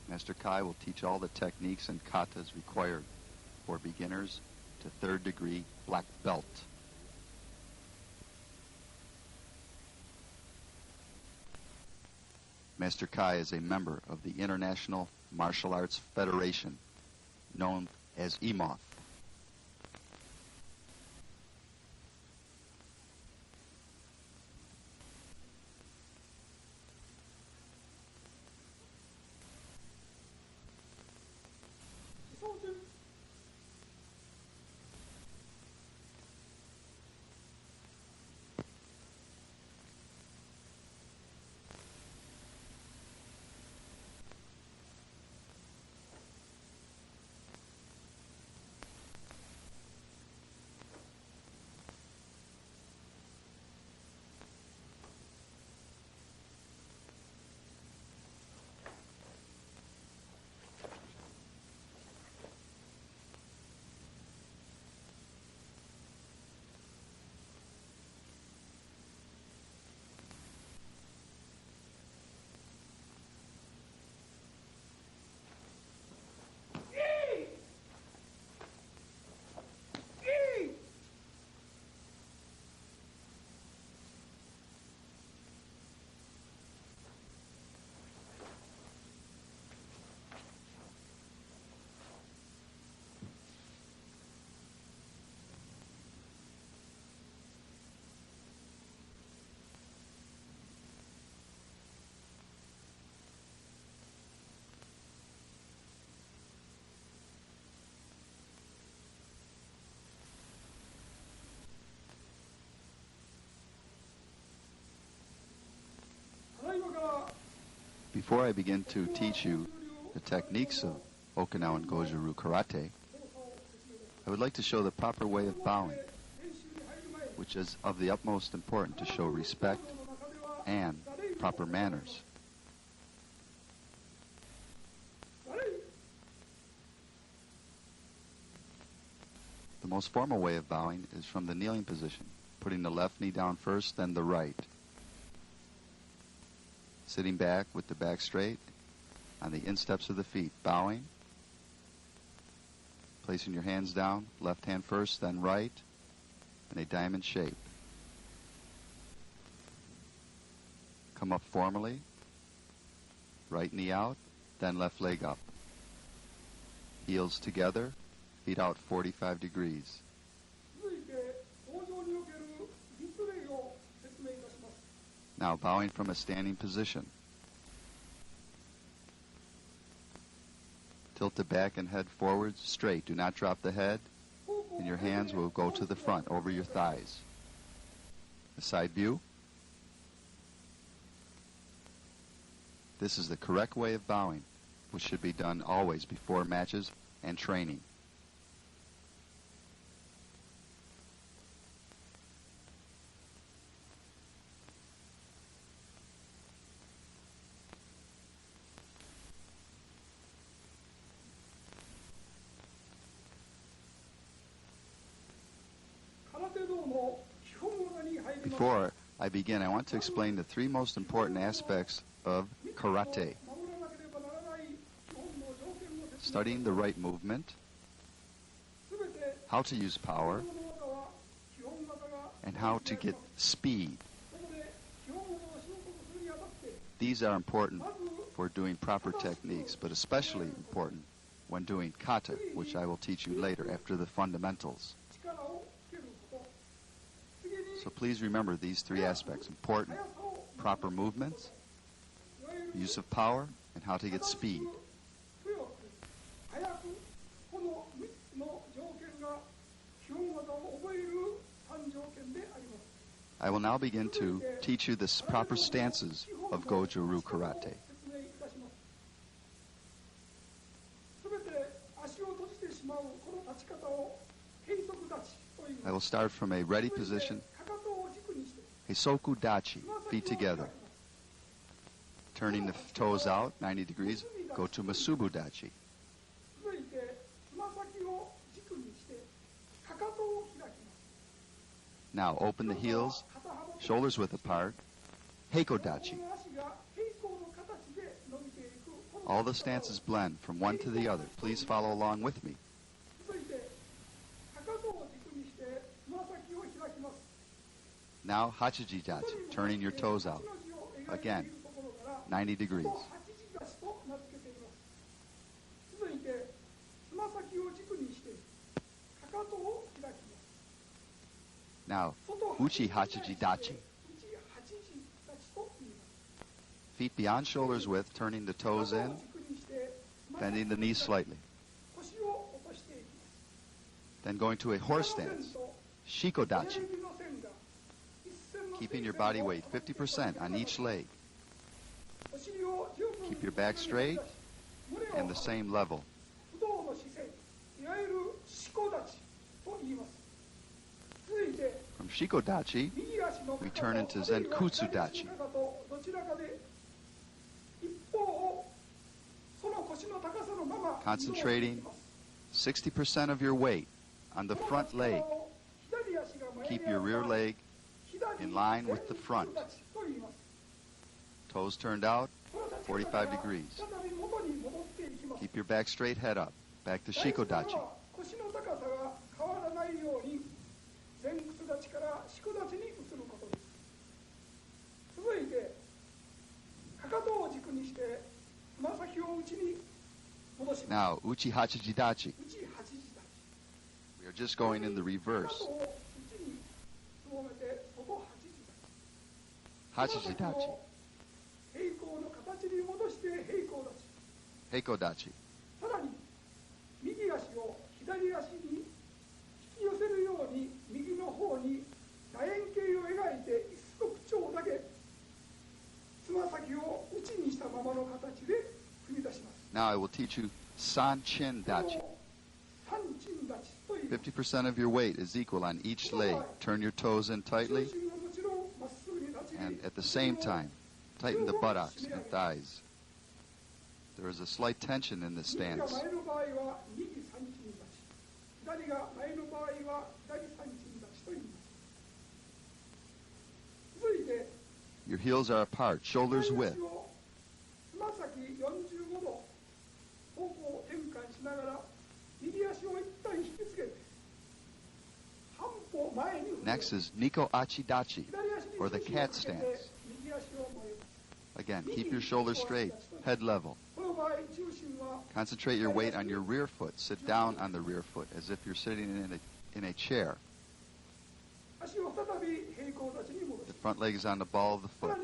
Master Kai will teach all the techniques and katas required for beginners to third degree black belt. Master Kai is a member of the International Martial Arts Federation, known as EMOF. Before I begin to teach you the techniques of Okinawan Goju-ryu Karate, I would like to show the proper way of bowing, which is of the utmost importance to show respect and proper manners. The most formal way of bowing is from the kneeling position, putting the left knee down first, then the right. Sitting back with the back straight on the insteps of the feet, bowing, placing your hands down, left hand first, then right, in a diamond shape. Come up formally, right knee out, then left leg up. Heels together, feet out 45 degrees. Now bowing from a standing position. Tilt the back and head forwards straight. Do not drop the head, and your hands will go to the front over your thighs. The side view. This is the correct way of bowing, which should be done always before matches and training. Before I begin, I want to explain the three most important aspects of karate. Studying the right movement, how to use power, and how to get speed. These are important for doing proper techniques, but especially important when doing kata, which I will teach you later after the fundamentals. So please remember these three aspects: important, proper movements, use of power, and how to get speed. I will now begin to teach you the proper stances of Goju-ryu Karate. I will start from a ready position, Heisoku Dachi, feet together. Turning the toes out 90 degrees, go to Masubu Dachi. Now open the heels, shoulders width apart, Heiko Dachi. All the stances blend from one to the other. Please follow along with me. 続いてかかとを軸にしてつま先を開きます。 Now, Hachijidachi, turning your toes out. Again, 90 degrees. 八字立ちと名付けています。続いてつま先を軸にしてかかとを開きます。 Now, Uchi Hachijidachi. Feet beyond shoulders width, turning the toes in, bending the knees slightly. Then going to a horse stance, Shikodachi. Keeping your body weight 50% on each leg. Keep your back straight and the same level. From Shikodachi, we turn into Zenkutsudachi. Concentrating 60% of your weight on the front leg. Keep your rear leg in line with the front. Toes turned out, 45 degrees. Keep your back straight, head up. Back to Shikodachi. Now, Uchi Hachijidachi. We are just going in the reverse. Hachijidachi. Heikodachi. Now I will teach you Sanchin Dachi. 50% of your weight is equal on each leg. Turn your toes in tightly, and at the same time, tighten the buttocks and thighs. There is a slight tension in this stance. Your heels are apart, shoulders width. Next is Niko Achidachi, or the cat stance. Again, keep your shoulders straight, head level. Concentrate your weight on your rear foot. Sit down on the rear foot as if you're sitting in a chair. The front leg is on the ball of the foot.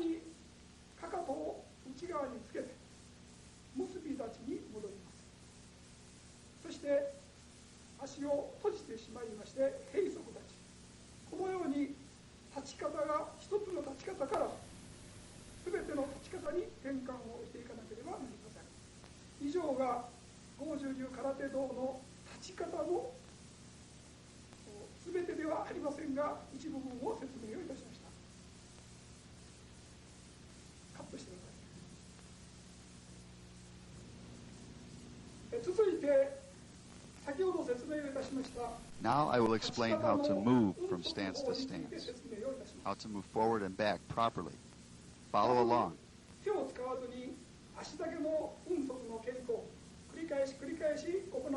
Now I will explain how to move from stance to stance, how to move forward and back properly. Follow along.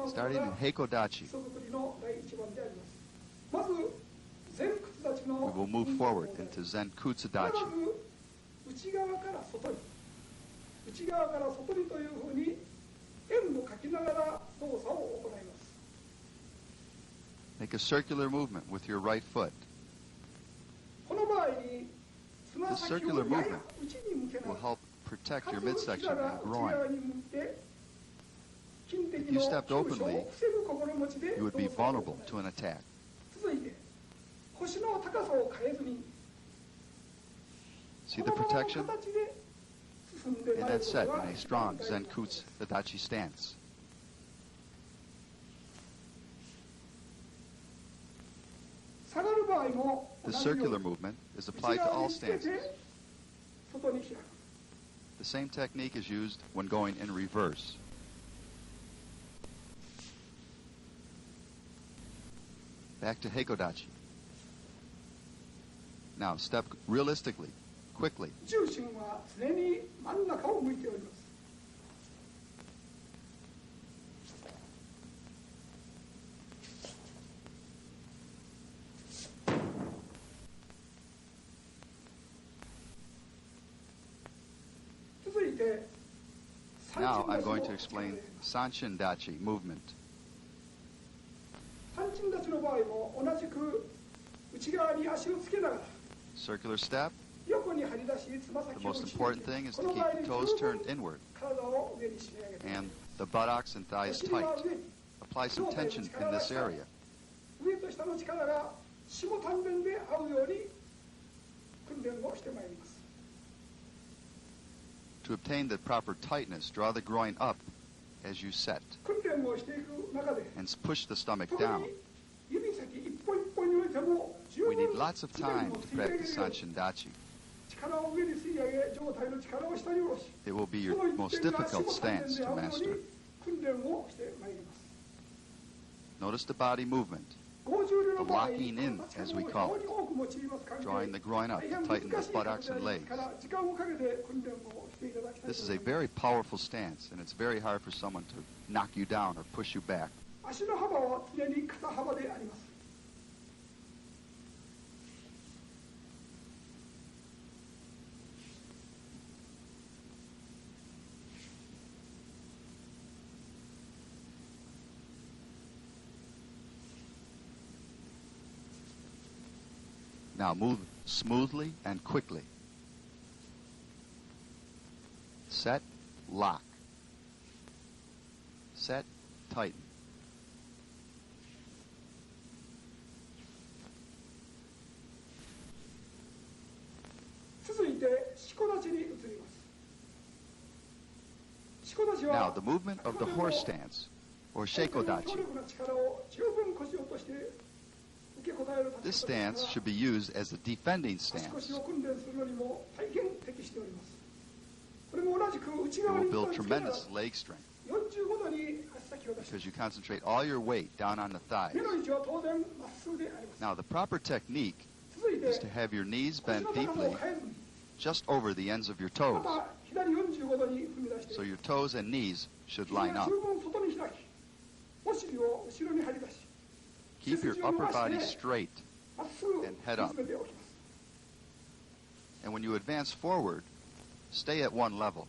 Starting in Heikodachi, we will move forward into Zenkutsudachi. Make a circular movement with your right foot. This circular movement will help protect your midsection and groin. If you stepped openly, you would be vulnerable to an attack. See the protection? And that's set in a strong Zenkutsudachi stance. The circular movement is applied to all stances. The same technique is used when going in reverse. Back to Heikodachi. Now step realistically, quickly. て Now I'm going to explain Sanshin Dachi movement. 三鎮立ちの場合も同じく内側に足をつけながら Circular step. 横に張り出しつま The 先を most 内に important thing is こ to の keep 場合 the に toes 十分 turned inward 体を上に締め上げて and the buttocks and お thighs 尻は tight. 上に Apply some tension in this area. 上と下の力が下丹田で合うように訓練をしてまいります。 To obtain the proper tightness, draw the groin up as you set 訓練をしていく中で and push the stomach 特 down. に指先一本一本においても十 We need 分 lots of 地面 time を to 吸い上げる practice ように Sanshin Dachi. 力を上に吸い上げ上体の力を下に下ろし It will be そ your の一 most 点が difficult 下丹田 stance で to 合うよう master. に訓練をしてまいります。 Notice the body movement, 50流の場合 The locking in, as we call it. 非常に多く用います関係 drawing the groin up 大 to 変 tighten 難 the しい buttocks 形 and であり legs. ますから時間をかけて訓練をしていただきたい This と is 思 a います。 very powerful stance, and it's very hard for someone to knock you down or push you back. 足の幅は常に肩幅であります。 Now move smoothly and quickly. Set, lock. Set, tighten. Now the movement of the horse stance, or sheikodachi. This stance should be used as a defending stance. It will build tremendous leg strength because you concentrate all your weight down on the thighs. Now the proper technique is to have your knees bent deeply just over the ends of your toes. So your toes and knees should line up. Keep your upper body straight and head up. And when you advance forward, stay at one level.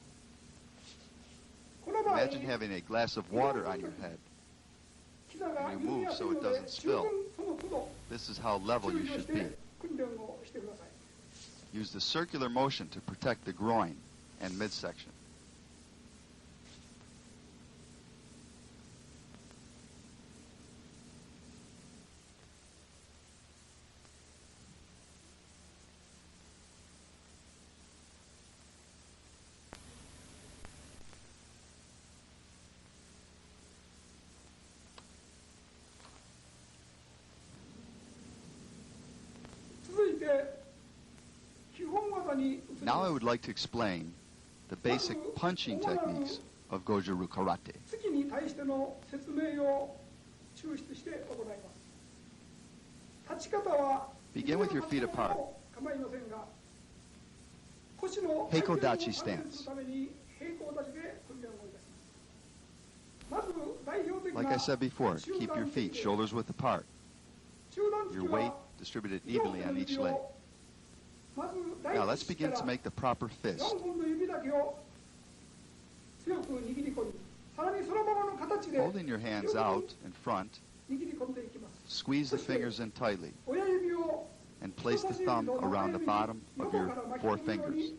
Imagine having a glass of water on your head. And you move so it doesn't spill. This is how level you should be. Use the circular motion to protect the groin and midsection. Now I would like to explain the basic punching techniques of Goju Karate. Begin with your feet apart. Heikodachi stance. Like I said before, keep your feet shoulders width apart. Your weight distributed evenly on each leg. Now let's begin to make the proper fist. Holding your hands out in front, squeeze the fingers in tightly and place the thumb around the bottom of your four fingers.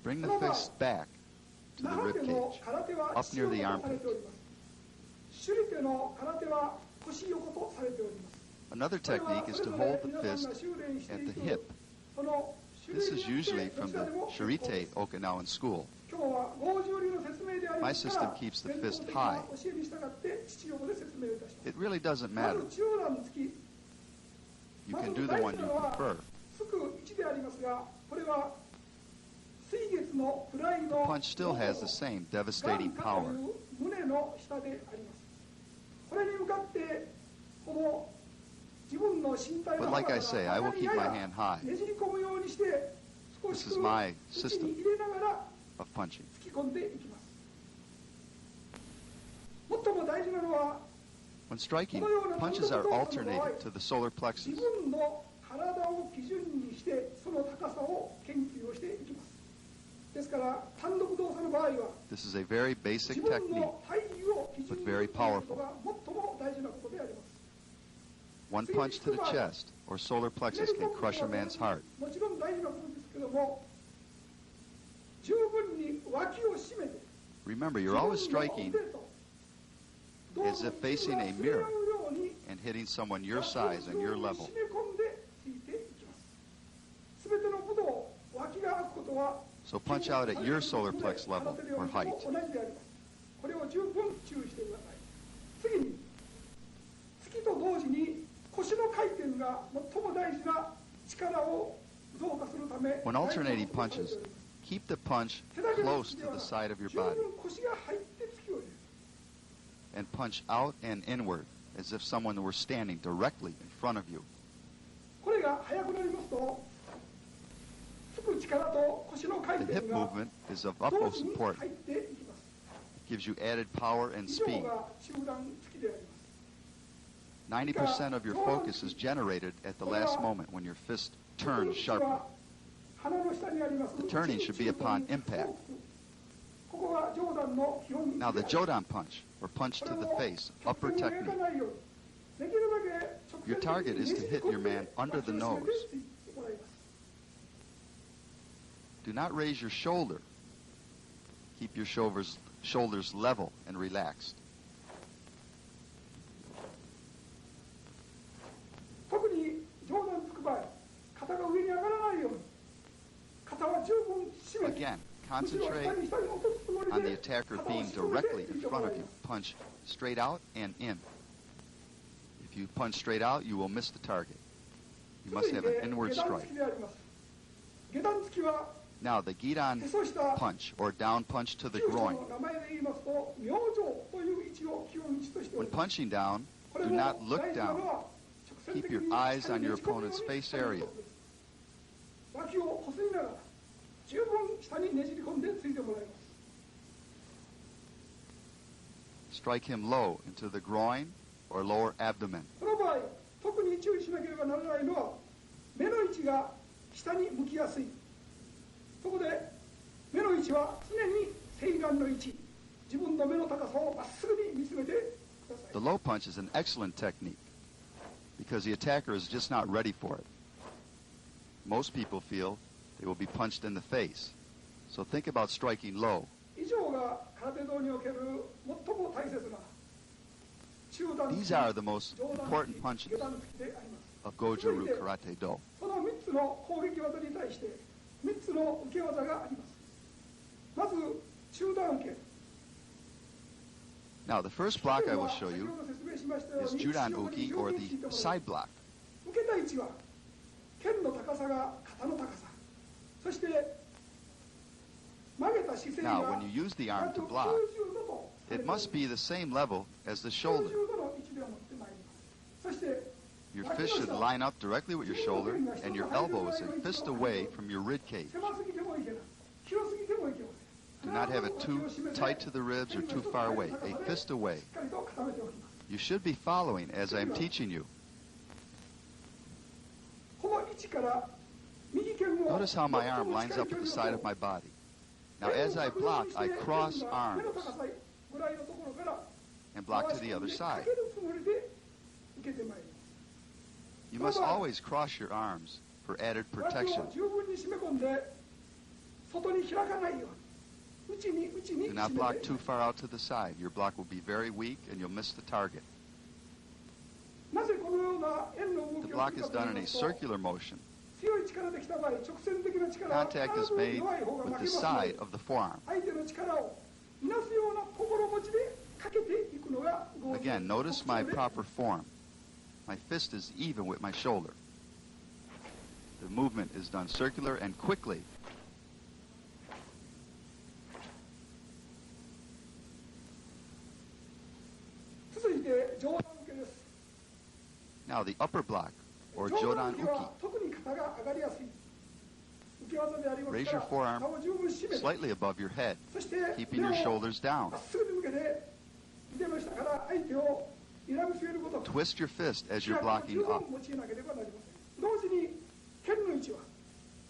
Bring the fist back to the rib cage, up near the armpit. Another technique is to hold the fist at the hip. This is usually from the Shirite Okinawan school. My system keeps the fist high. It really doesn't matter. You can do the one you prefer. The punch still has the same devastating power. But like I say, I will keep my hand high. This is my system of punching. When striking, punches are alternated to the solar plexus. 自分の体を基準にしてその高さを研究をしていきます。ですから単独動作の場合は This is a very 自 basic 分 technique. の体重を基準にす but very るということが最も大事なことであります。 One punch to the chest or solar plexus can crush a man's heart. もちろん大事なことですけども、十分に脇を締めて Remember, you're always striking as if facing a mirror and hitting someone your size and your level. So punch out at your solar plex level or height. これを十分注意してください。次に突きと同時に腰の回転が最も大事な力を増加するため When alternating punches, keep the punch close to the side of your 十分 body 腰が入って突きを入れる。 and punch out and inward as if someone were standing directly in front of you. これが速くなりますと突く力と腰の回 The 転 hip が movement is of 同 utmost 時に importance. 入っていきます。 It gives you added power and 以上 speed. が集団突きであります。 90% of your focus is generated at the last moment when your fist turns sharply. 鼻の下にあります The turning should be upon impact. ここが上段の基本 Now the Jodan punch, or punch to the face, upper technique. Your target is to hit your man under the nose. Do not raise your shoulder. Keep your shoulders level and relaxed. 特に上段つく場合、肩が上に上がらないように肩は十分締めて Again, concentrate on the attacker being directly in front of you. Punch straight out and in. If you punch straight out, you will miss the target. You must have an inward strike. 下段突きは Now the Gidan punch, or down punch to the 中国 groin. の名前で言いますと明星という位置を基本位置としてお When ります。 punching down, これ do も not 大 look 事なの down. は直線 Keep 的 your に eyes 下 on に your ねじ込むよう opponent's に face 下に area. 脇をこすりながら十分下にねじり込んでついてもらいます。 Strike him low into the groin or lower abdomen. この場合、特に注意しなければならないのは目の位置が下に向きやすい。そこで目の位置は常に正眼の位置、自分の目の高さをまっすぐに見つめてください。 The low punch is an excellent technique because the attacker is just not ready for it. Most people feel they will be punched in the face. So think about striking low. 以上が空手道における最も大切な中段突き、 These are the most 上段 important 突き、 punches 下段突きであります。 of Goju Ryu Karate Do. その3つの攻撃技に対して3つの受け技があります。まず中段受け。 Now the first block I will show 先 you ほど説明しましたよう is に Judan Uki, or the side block. 受けた位置は剣の高さが肩の高さ、そして曲げた姿勢 Now が when you use the arm 約 to 90 block, 度とされ it ています。 must be the same level as the 90 shoulder. 度の位置で持ってまいります。そして Your fist should line up directly with your shoulder, and your elbow is a fist away from your rib cage. 狭すぎてもいけない、広すぎてもいけません。 Do not have it too tight to the ribs or too far away. A fist away. しっかりと固めておきます。 You should be following as I'm teaching you. この位置から右剣を Notice how my arm lines up with the side of my body. Now as I block, I cross arms 目の高さぐらいのところから and block to the other side. かけるつもりで受けてまいります。 You must always cross your arms for added 脇 protection. を十分に締め込んで外に開かないように内に Do 締 not め block て too far out to the side. Your block will be very weak and you'll miss the target. なぜこのような円の動 The きを block する is かと done い in い a ますと、 circular motion. 強い力できた場合、直線的な力は Contact is 必ず made 弱い方が with 負け the ますの side で、 of the forearm. 相手の力をいなすような心持ちでかけていくのがゴージュ Again, の notice 特 my 徴で proper form. My fist is even with my shoulder. The movement is done circular and quickly. 続いて上段受けです。 Now the upper block, or 上段 Jodan 受けは Uki. 特に肩が上がりやすい受け技であります Raise か your ら、 forearm 顔を十分締めて、 Slightly above your head, そして keeping 目 your を shoulders down. まっすぐに向けて腕の下から相手を Twist your fist as you're blocking up.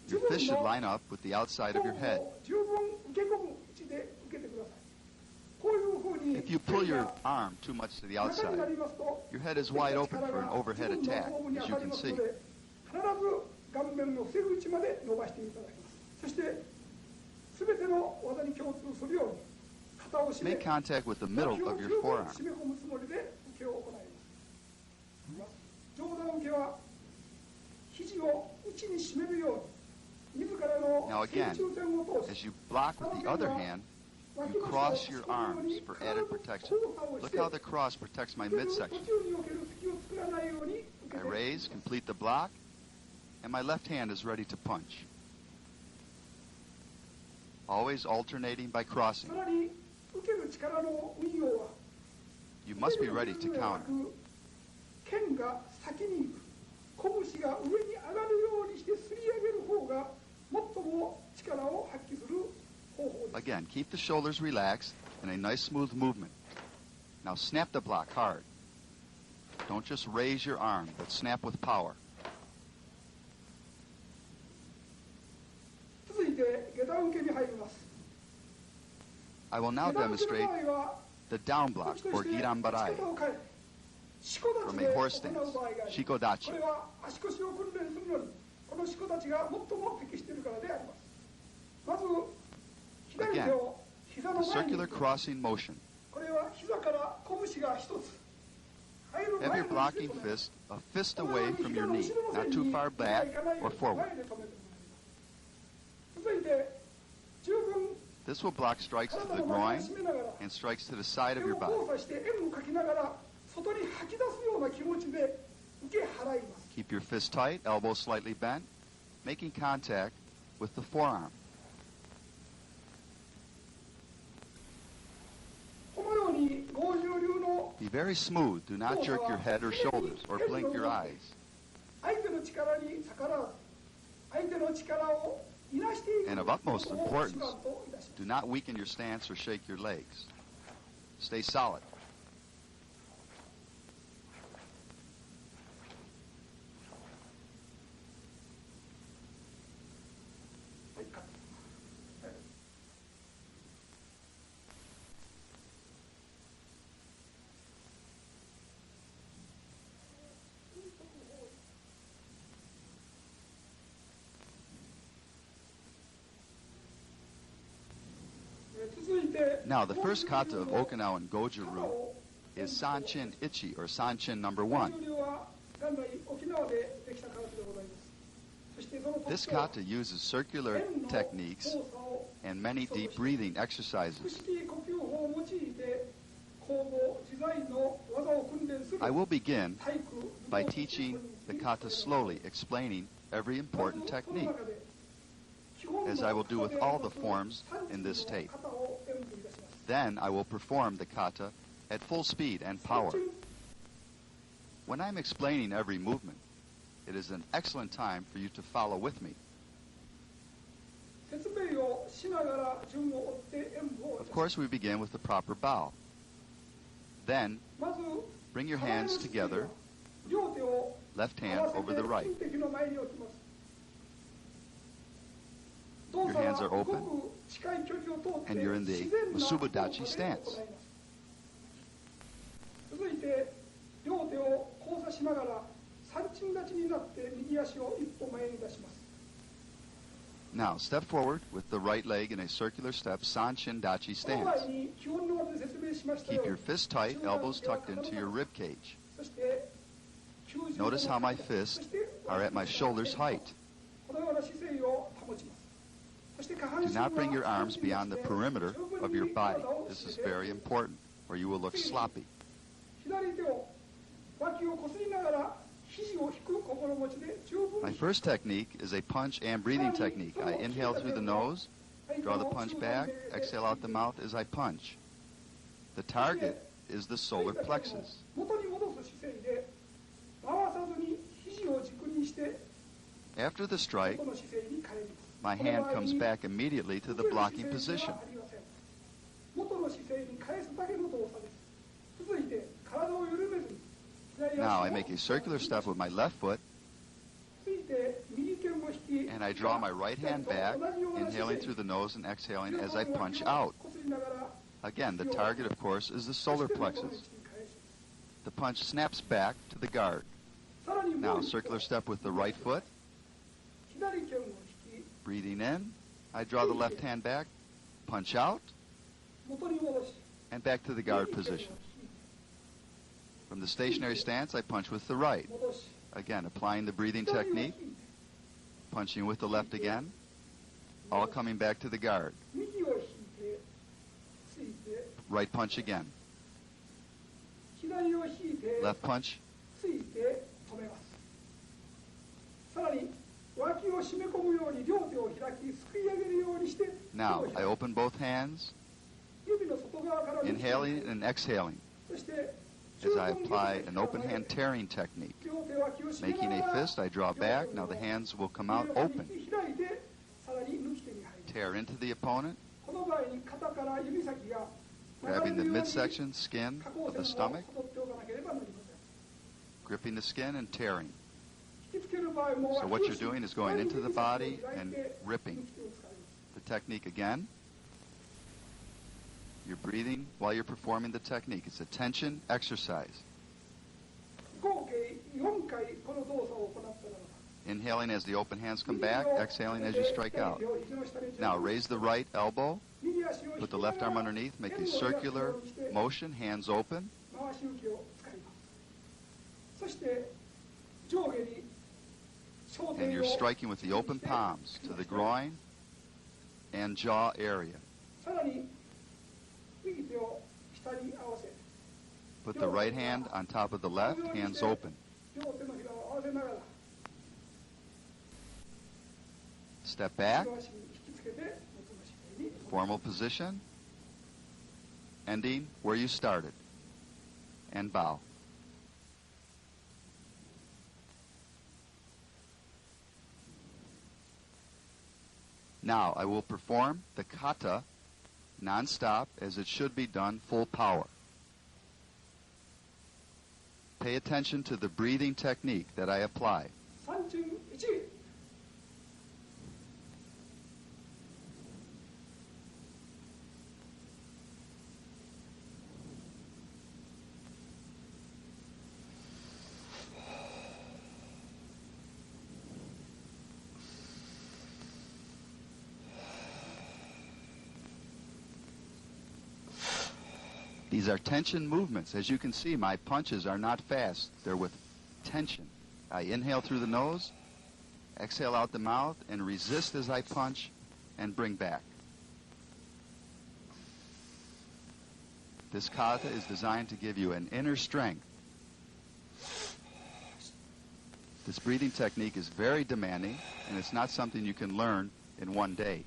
Your fist should line up with the outside of your head. If you pull your arm too much to the outside, your head is wide open for an overhead attack, as you can see. Make contact with the middle of your forearm. Now again, as you block with the other hand, you cross your arms for added protection. Look how the cross protects my midsection. I raise, complete the block, and my left hand is ready to punch. Always alternating by crossing. You must be ready to counter. Again, keep the shoulders relaxed and a nice smooth movement. Now snap the block hard. Don't just raise your arm, but snap with power. I will now demonstrate the down block, or giranbarai, from a horse stance, shikodachi. Again, the circular crossing motion. Have your blocking fist a fist away from your knee, not too far back or forward. This will block strikes to the groin and strikes to the side of your body. Keep your fist tight, elbows slightly bent, making contact with the forearm. Be very smooth. Do not jerk your head or shoulders or blink your eyes. And of utmost importance, do not weaken your stance or shake your legs. Stay solid. Now, the first kata of Okinawan Goju-ryu is Sanchin Ichi, or Sanchin number 1. This kata uses circular techniques and many deep breathing exercises. I will begin by teaching the kata slowly, explaining every important technique, as I will do with all the forms in this tape. Then I will perform the kata at full speed and power. When I'm explaining every movement, it is an excellent time for you to follow with me. Of course, we begin with the proper bow. Then, bring your hands together, left hand over the right. Your hands are open, and you're in the Musubudachi stance. Now, step forward with the right leg in a circular step, Sanchin Dachi stance. Keep your fist tight, elbows tucked into your rib cage. Notice how my fists are at my shoulder's height. Do not bring your arms beyond the perimeter of your body. This is very important, or you will look sloppy. My first technique is a punch and breathing technique. I inhale through the nose, draw the punch back, exhale out the mouth as I punch. The target is the solar plexus. After the strike, my hand comes back immediately to the blocking position. Now I make a circular step with my left foot, and I draw my right hand back, inhaling through the nose and exhaling as I punch out. Again, the target, of course, is the solar plexus. The punch snaps back to the guard. Now, circular step with the right foot. Breathing in, I draw the left hand back, punch out, and back to the guard position. From the stationary stance, I punch with the right. Again, applying the breathing technique, punching with the left again, all coming back to the guard. Right punch again. Left punch. Now, I open both hands, inhaling and exhaling, as I apply an open hand tearing technique. Making a fist, I draw back. Now the hands will come out open. Tear into the opponent, grabbing the midsection, skin of the stomach, gripping the skin and tearing. So what you're doing is going into the body and ripping. The technique again. You're breathing while you're performing the technique. It's a tension exercise. Inhaling as the open hands come back, exhaling as you strike out. Now raise the right elbow, put the left arm underneath, make a circular motion, hands open. And you're striking with the open palms to the groin and jaw area. Put the right hand on top of the left, hands open. Step back, formal position, ending where you started, and bow. Now I will perform the kata non-stop as it should be done, full power. Pay attention to the breathing technique that I apply. These are tension movements. As you can see, my punches are not fast. They're with tension. I inhale through the nose, exhale out the mouth, and resist as I punch and bring back. This kata is designed to give you an inner strength. This breathing technique is very demanding, and it's not something you can learn in one day.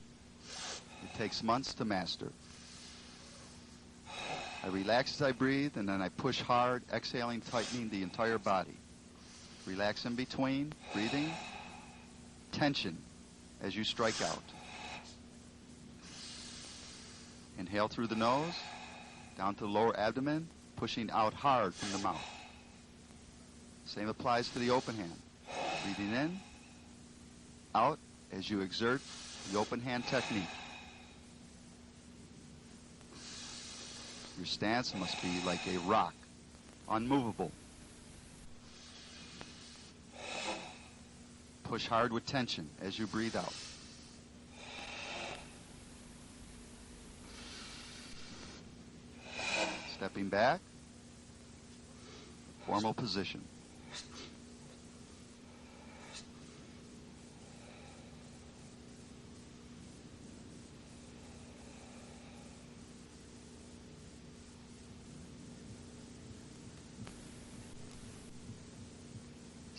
It takes months to master. I relax as I breathe, and then I push hard, exhaling, tightening the entire body. Relax in between, breathing, tension as you strike out. Inhale through the nose, down to the lower abdomen, pushing out hard from the mouth. Same applies to the open hand. Breathing in, out as you exert the open hand technique. Your stance must be like a rock, unmovable. Push hard with tension as you breathe out. Stepping back, formal position.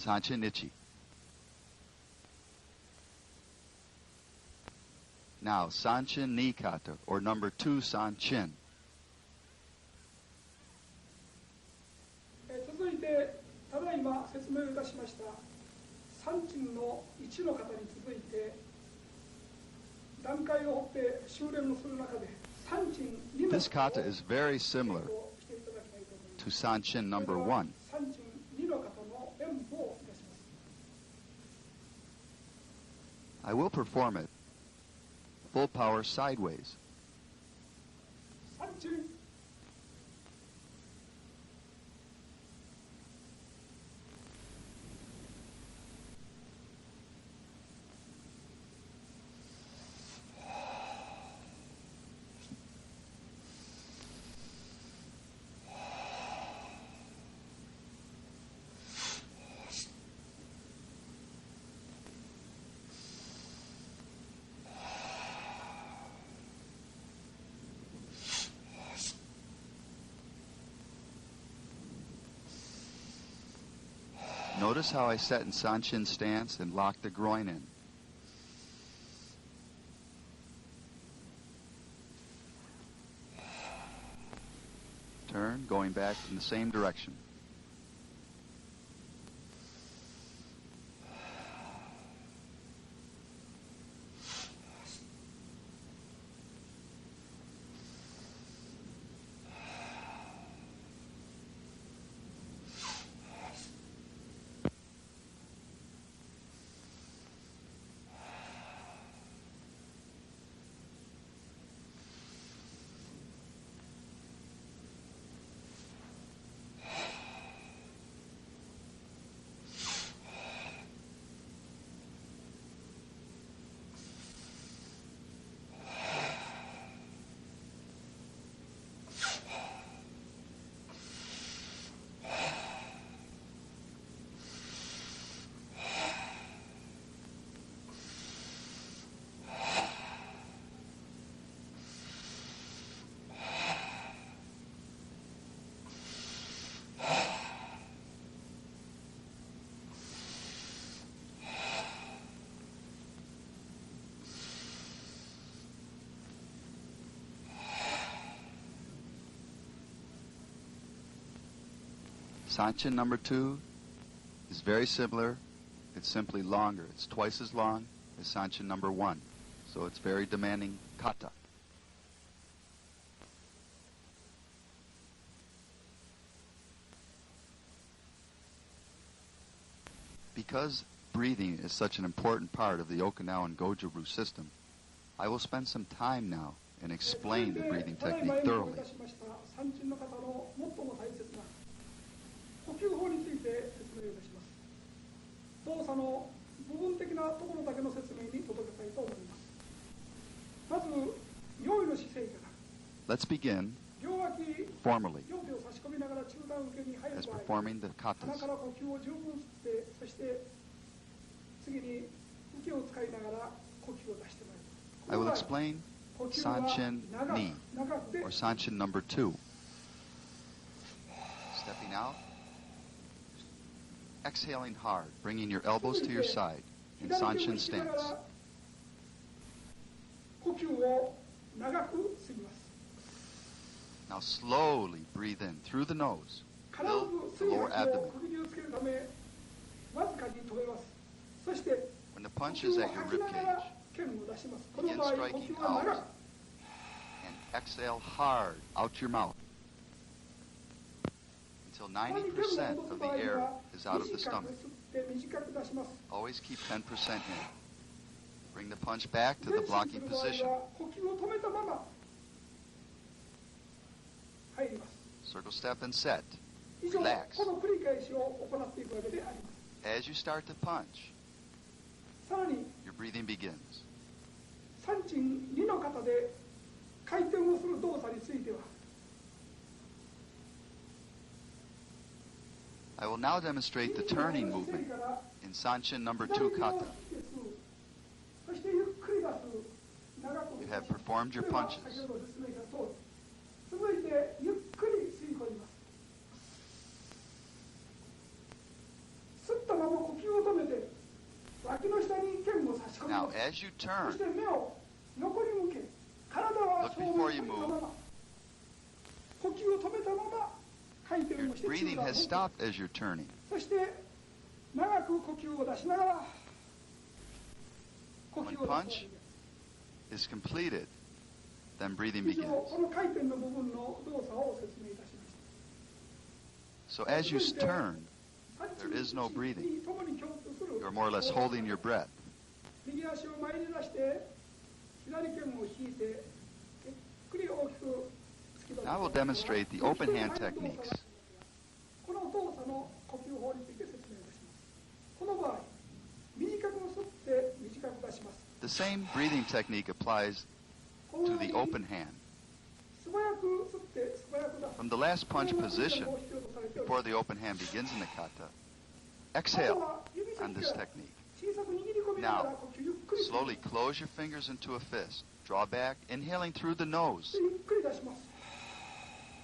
Sanchin Ichi. Now, Sanchin Ni Kata, or number 2 Sanchin. 続いて、ただいま説明いたしました三鎮の1の方に続いて、段階を追って修練をする中で、三鎮2の This kata is very similar to Sanchin number 1. I will perform it full power sideways. 三中 Notice how I set in Sanchin stance and lock the groin in. Turn, going back in the same direction. Sanchin number 2 is very similar. It's simply longer. It's twice as long as Sanchin number 1. So it's very demanding kata. Because breathing is such an important part of the Okinawan Goju-ryu system, I will spend some time now and explain the breathing technique thoroughly. 呼吸法について説明いたします。動作の部分的なところだけの説明に届けたいと思います。まず、用意の姿勢から。Let's begin formally as performing the katas. 鼻から呼吸を十分吸って、そして次に息を使いながら呼吸を出してまいります。I will explain Sanchin ni, or Sanchin number 2. Stepping out. Exhaling hard, bringing your elbows to your side in Sanchin stance. Now slowly breathe in through the nose. Fill the lower abdomen. When the punch is at your ribcage, begin striking out and exhale hard out your mouth until 90% of the air is out of the stomach. Always keep 10% in. Bring the punch back to the blocking position. Circle step and set. Relax. As you start to punch, your breathing begins. I will now demonstrate the turning movement in Sanchin number 2 kata. You have performed your punches. Now, as you turn, look before you move. Your breathing has stopped as you're turning. When punch is completed, then breathing begins. So as you turn, there is no breathing. You're more or less holding your breath. 右足を前に出して左拳を引いてゆっくり大きく突き出す。 Now we'll demonstrate the open hand techniques. この動作の呼吸法について説明いたします。この場合、短く吸って短く出します。 The same breathing technique applies to the open hand. 素早く吸って素早く出す。 From the last punch position, before the open hand begins in the kata, exhale on this technique. Now, slowly close your fingers into a fist. Draw back, inhaling through the nose.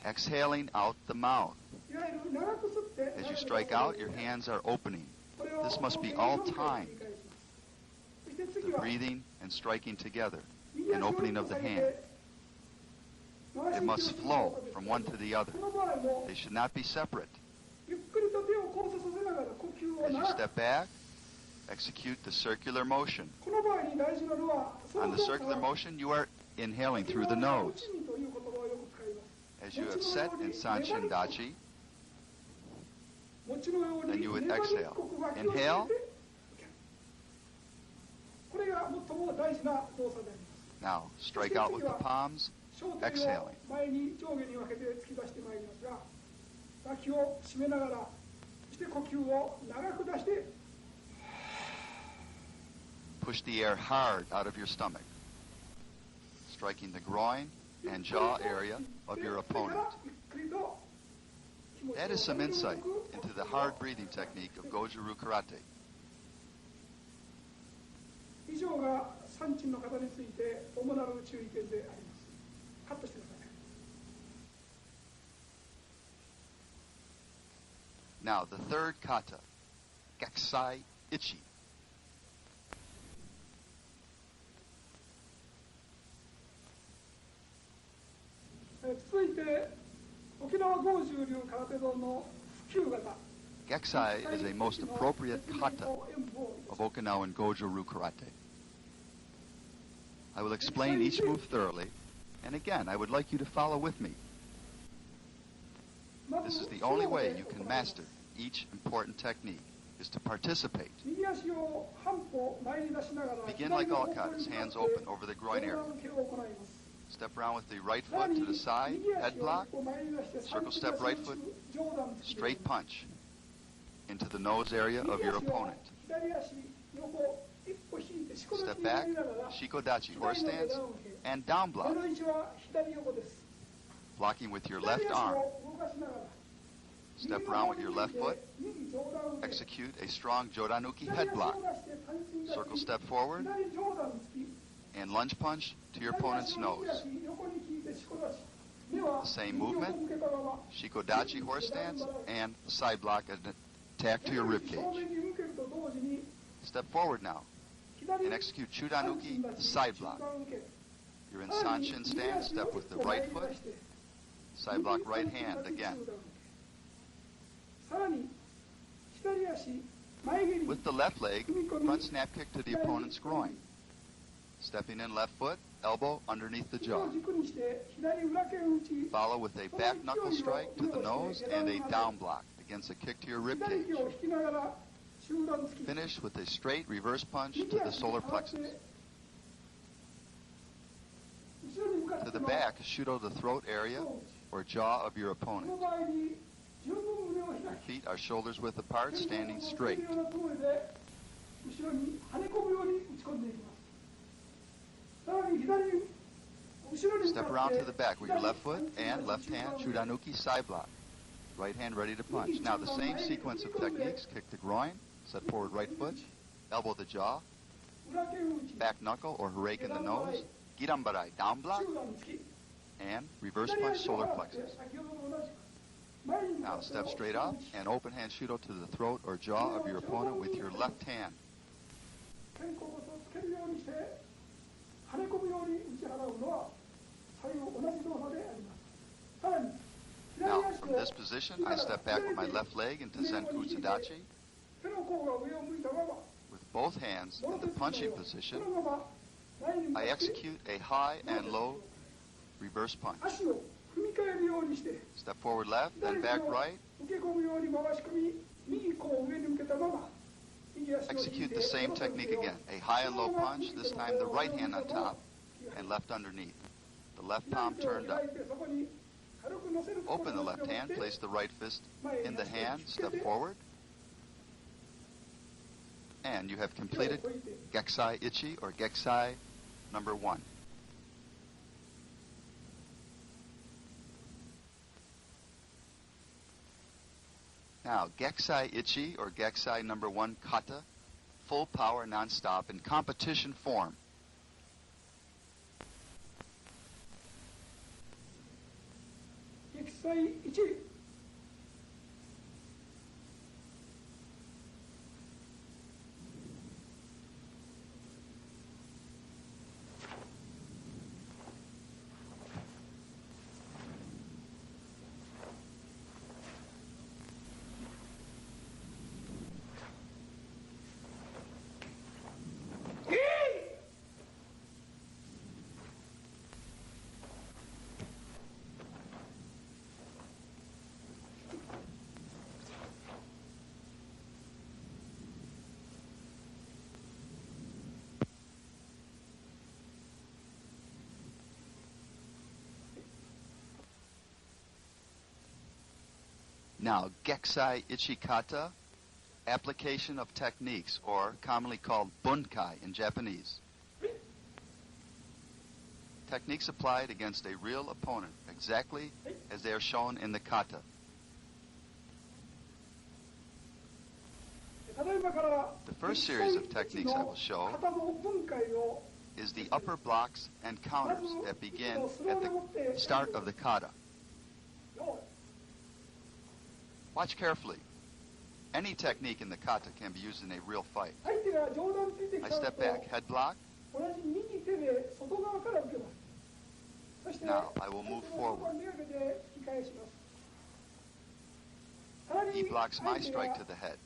Exhaling out the mouth. As you strike out, your hands are opening. This must be all timed. The breathing and striking together, and opening of the hand. It must flow from one to the other. They should not be separate. As you step back, execute the circular motion. On the circular motion, you are inhaling through the nose. As you have set in Sanshin Dachi, then you would exhale. Inhale. Now, strike out with the palms, exhaling. Push the air hard out of your stomach, striking the groin and jaw area of your opponent. That is some insight into the hard breathing technique of Godzu Karate. 以上が三鎮の方について主なる注意点であります。カットしてください。 Now the third kata, Gakusai Ichi. 続いて沖縄豪州流空手道の普及型。 Gakusai is a most appropriate kata of Okinawan Goju Karate. I will explain each move thoroughly, and again, I would like you to follow with me. This is the only way you can master each important technique, is to participate. Begin like all katas, hands open over the groin area. Step around with the right foot to the side, head block, circle step right foot, straight punch into the nose area of your opponent. Step back, shikodachi, horse stance, and down block. Blocking with your left arm. Step around with your left foot. Execute a strong jodanuki head block. Circle step forward, and lunge punch to your opponent's nose. The same movement, shikodachi, horse stance, and side block attack to your ribcage. Step forward now and execute Chudanuki side block. You're in Sanshin stance, step with the right foot, side block right hand again. With the left leg, front snap kick to the opponent's groin. Stepping in left foot, elbow underneath the jaw. Follow with a back knuckle strike to the nose and a down block against a kick to your ribcage. Finish with a straight reverse punch to the solar plexus. To the back, shudo the throat area or jaw of your opponent. Feet are shoulders width apart, standing straight. Step around to the back with your left foot and left hand, Chudanuki side block. Right hand ready to punch. Now the same sequence of techniques, kick the groin, set forward right foot, elbow the jaw, back knuckle or harake in the nose, girambarai down block, and reverse punch solar plexus. Now step straight up and open hand shudo to the throat or jaw of your opponent with your left hand. Now, from this position, I step back with my left leg into Zenku Tsudachi. With both hands in the punching position, I execute a high and low reverse punch. Step forward left, then back right. execute the same technique again. A high and low punch, this time the right hand on top and left underneath. The left palm turned up. Open the left hand, place the right fist in the hand, step forward, and you have completed Gekusai Ichi or Gekusai number 1. Now, Gekusai Ichi or Gekusai number 1 kata, full power non-stop in competition form. Now, Gekusai Ichikata, application of techniques, or commonly called bunkai in Japanese. Techniques applied against a real opponent, exactly as they are shown in the kata. The first series of techniques I will show is the upper blocks and counters that begin at the start of the kata. Watch carefully. Any technique in the kata can be used in a real fight. I step back, head block. Now I will move forward. He blocks my strike to the head.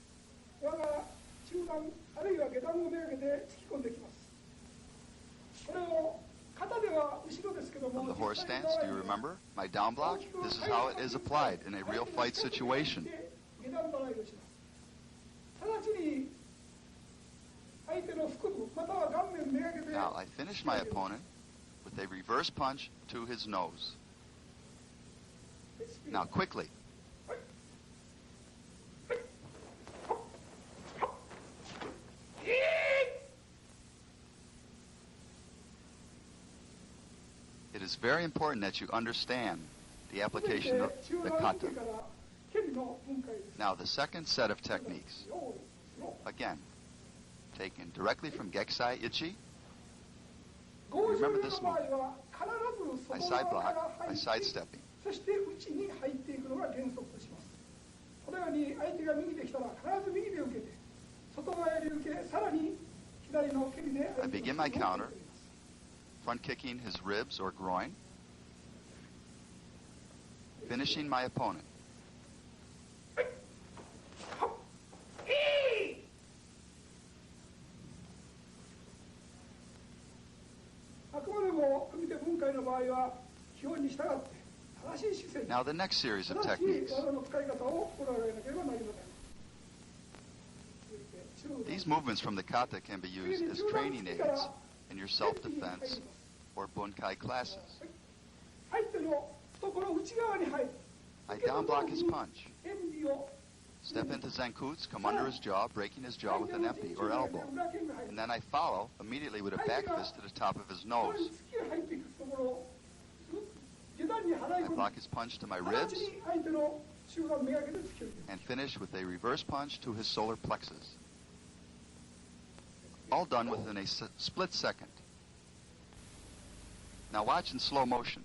From the horse stance, do you remember? My down block? This is how it is applied in a real fight situation. Now, I finish my opponent with a reverse punch to his nose. Now, quickly. It is very important that you understand the application of the kata. Now, the second set of techniques. Again, taken directly from Gekusai Ichi. Remember this movement. I side block, I sidestepping. I begin my counter, front kicking his ribs or groin, finishing my opponent. Now the next series of techniques. These movements from the kata can be used as training aids in your self-defense or bunkai classes. I down block his punch. Step into Zenkutsu, come under his jaw, breaking his jaw with an empty or elbow. And then I follow immediately with a back fist to the top of his nose. I block his punch to my ribs and finish with a reverse punch to his solar plexus. All done within a split second. Now watch in slow motion.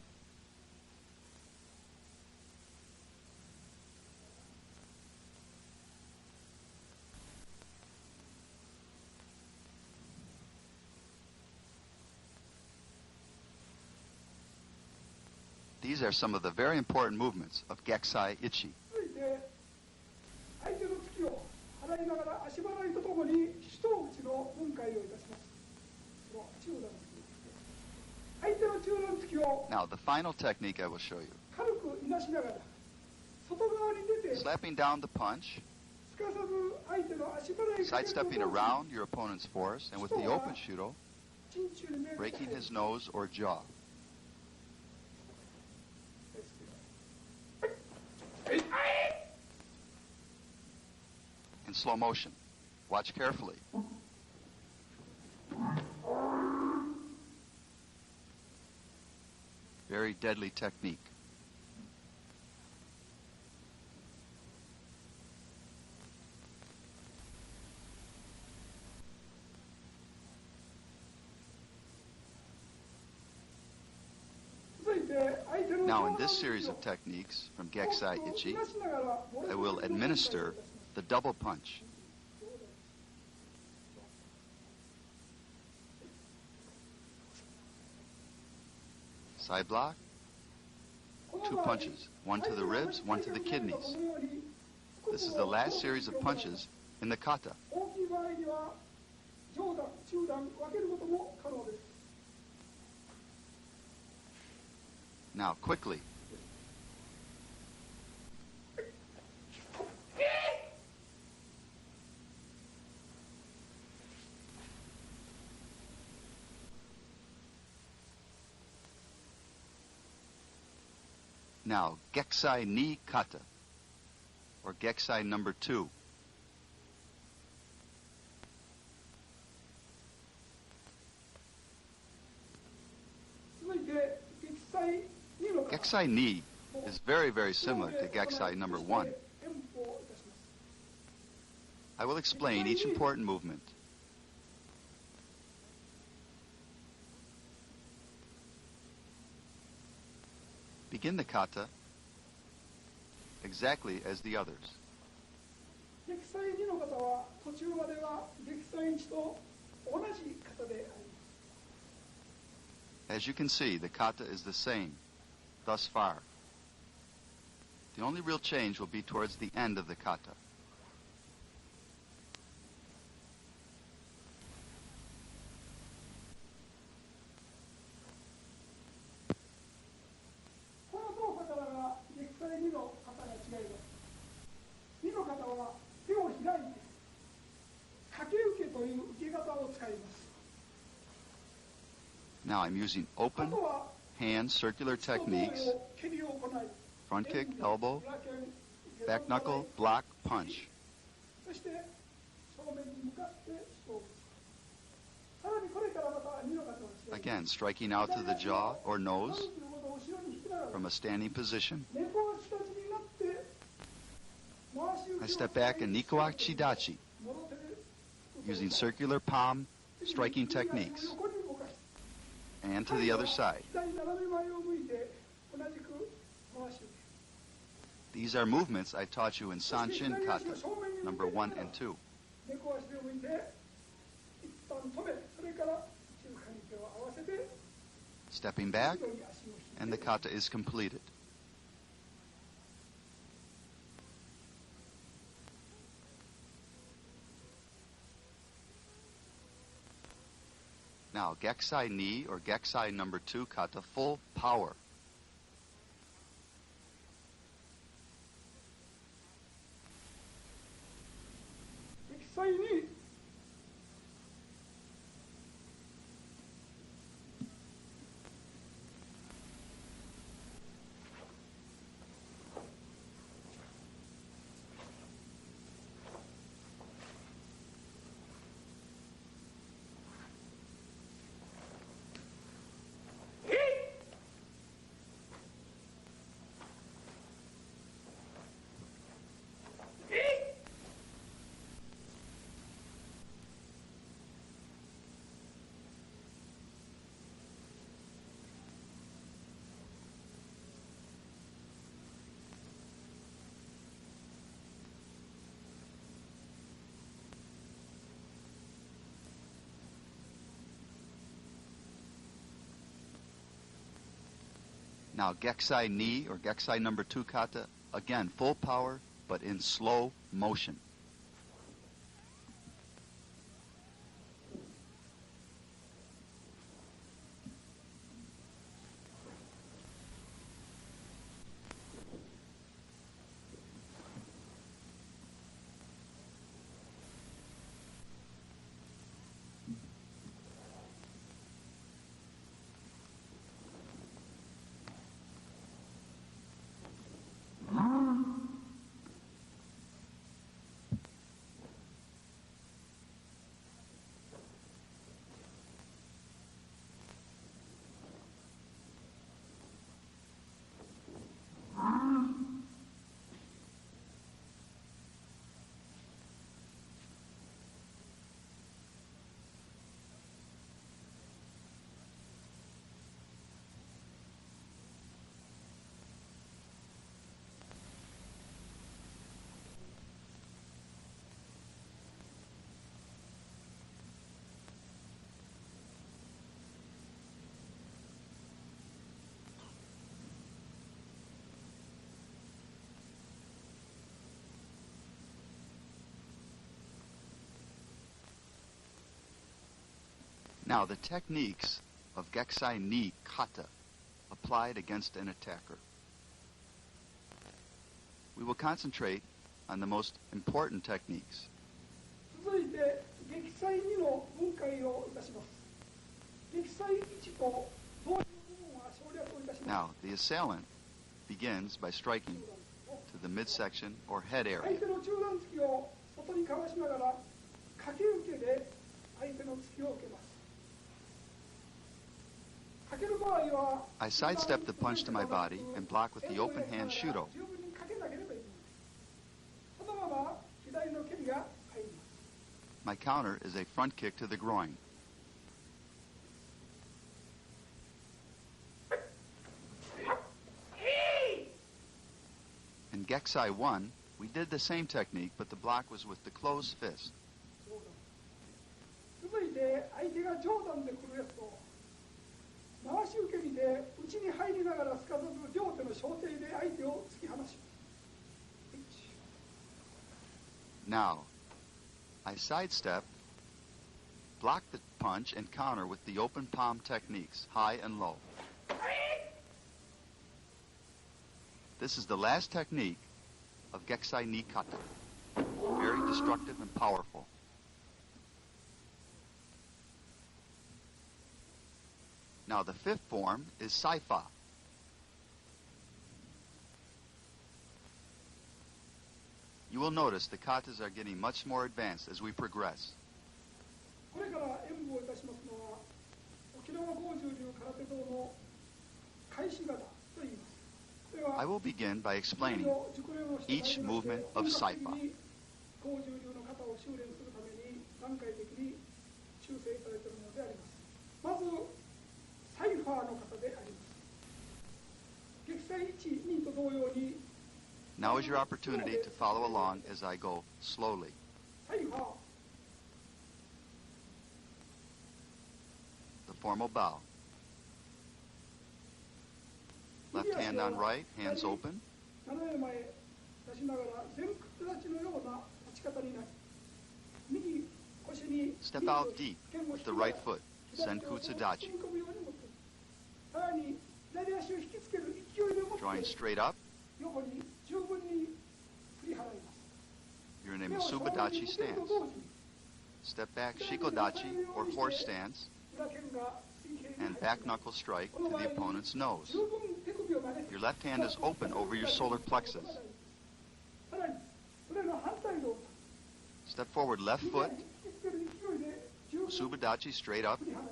These are some of the very important movements of Gekusai Ichi. Now, the final technique I will show you. Slapping down the punch, sidestepping around your opponent's force, and with the open shudo, breaking his nose or jaw. In slow motion. Watch carefully. Very deadly technique. Now in this series of techniques from Geksai Ichi, I will administer the double punch. Side block, 2 punches, one to the ribs, one to the kidneys. This is the last series of punches in the kata. Now, quickly. Now, Geksai ni kata, or Geksai number 2. Geksai ni is very, very similar to Geksai number 1. I will explain each important movement. Begin the kata exactly as the others. As you can see, the kata is the same thus far. The only real change will be towards the end of the kata. Now I'm using open hand circular techniques, front kick, elbow, back knuckle, block, punch. Again, striking out to the jaw or nose from a standing position. I step back in Nikoa Chidachi, using circular palm striking techniques. And to the other side. These are movements I taught you in Sanshin Kata, number 1 and 2. Stepping back, and the kata is completed. Now, Geksai ni, or Geksai number 2 kata, full power. Now, Geksai ni, or Geksai number 2 kata, again, full power, but in slow motion. Now, the techniques of Geksai ni kata applied against an attacker. We will concentrate on the most important techniques. 続いて撃砕2の分解をいたします。撃砕1と同時の部分は省略をいたします。 Now, the assailant begins by striking to the midsection or head 相 area. 手の中段突きを外にかわしながら掛け受けで相手の突きを受けます。掛ける場合は I sidestep the punch to my body and block with the open hand shudo. 十分に掛けなければいけません。そのまま左の蹴りが入ります。 My counter is a front kick to the groin. In Geksai 1, we did the same technique, but the block was with the closed fist. 続いて相手が上段で来るやつを回し受け身で内に入りながらすかさず両手の小手で相手を突き放します。 Now, I sidestep, block the punch, and counter with the open palm techniques, high and low. This is the last technique of Geksai ni kata. Very destructive and powerful. Now, the fifth form is saifa. You will notice the katas are getting much more advanced as we progress. これから演舞をいたしますのは沖縄豪獣流空手道の開始型と言います。これは I will begin by explaining 熟練をして each movement of saifa. 豪獣流の型を修練するために段階的に修正されているものであります。まずサイファーの型であります。撃砕1、2と同様に Now is your opportunity to follow along as I go slowly. サイファー The formal bow. Left hand on right, hands open. 斜め前出しながら前屈立ちのような立ち方になり右腰に Step out deep with the right foot. Senkutsudachi. さらに左足を引きつける勢いでも Drawing straight up, 横に十分に振り払います。 you're in a Musubadachi stance. Step back, Shikodachi, or horse stance, 裏剣が水平に and back knuckle strike to the opponent's nose. 十分手首を曲げて Your left hand is open over your solar plexus. さらにそれの反対動作 Step forward, left 右 foot, 足引きつける勢いで十分 Musubadachi straight up, 振り払い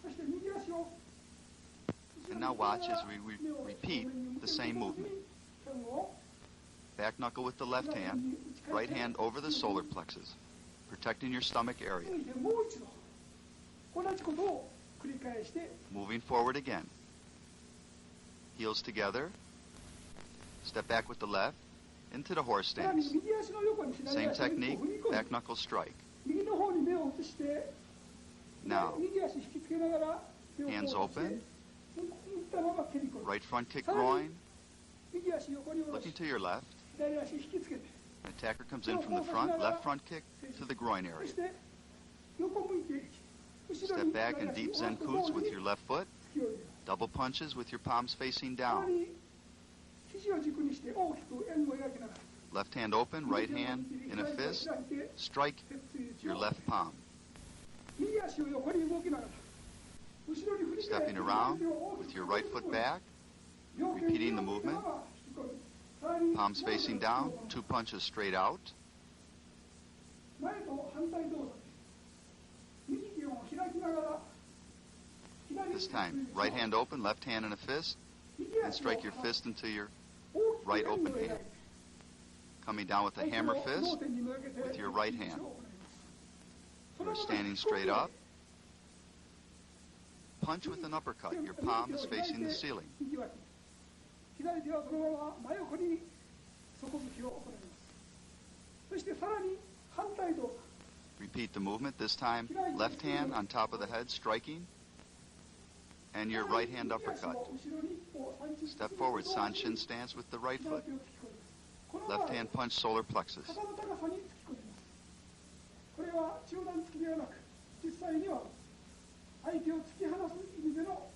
そして右足を and now watch as we repeat the same movement. Back knuckle with the left hand, right hand over the solar plexus, protecting your stomach area. もう一度同じことを繰り返して Moving forward again. Heels together. Step back with the left, into the horse さらに stance. 右足の横に左 Same 足を一歩 technique, 踏み込 back む knuckle strike. 右の方に目を移して Now, 右足引きつけながら手を hands こうして open, 打ったまま蹴り込む right front kick groin, 右足横に下ろ looking し to your left. 左足引きつけて Attacker comes in from the front, left front kick to the groin そ area. して横向いて後ろ Step に back in 左 deep 足を Zenkutsu with your left foot. 突きを入れる Double punches with your palms facing さら down. に肘を軸にして大きく円を描きながら Left hand open, right hand in a fist. Strike your left palm. 右足を横に動きながら後ろに振り返 Stepping around with your right foot back. Repeating the movement. Palms facing down, 2 punches straight out. 前と反対動作で右手を開きながら This time, right hand open, left hand in a fist, and strike your fist into your right open hand. Coming down with a hammer fist with your right hand. You're standing straight up. Punch with an uppercut. Your palm is facing the ceiling. 左手はそのまま真横に底突きを行います。そしてさらに反対動作 Repeat the movement. This time, left hand on top of the head, striking, and your right hand uppercut. Step forward, Sanshin stance with the right foot. Left hand punch, solar plexus. 肩の高さに突き込みます。これは中段突きではなく実際には相手を突き放す意味での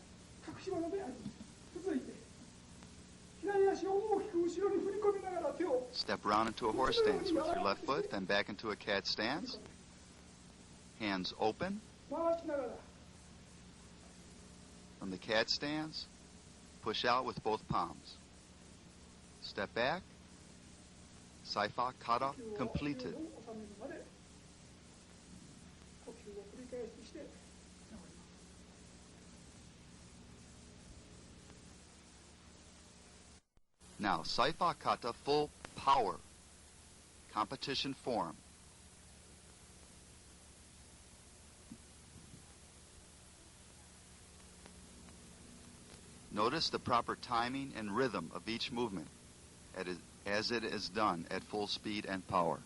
隠し技であります。続いて左足を大きく後ろに振り込みながら手を Step round into a horse stance with your left foot, then back into a cat stance. Hands open. 回しながら From the cat stance, push out with both palms. Step back. Saifa kata 呼吸を completed. 収めるまで呼吸を繰り返しして治ります。 Now, Saifa kata full power. Competition form. Notice the proper timing and rhythm of each movement as it is done at full speed and power.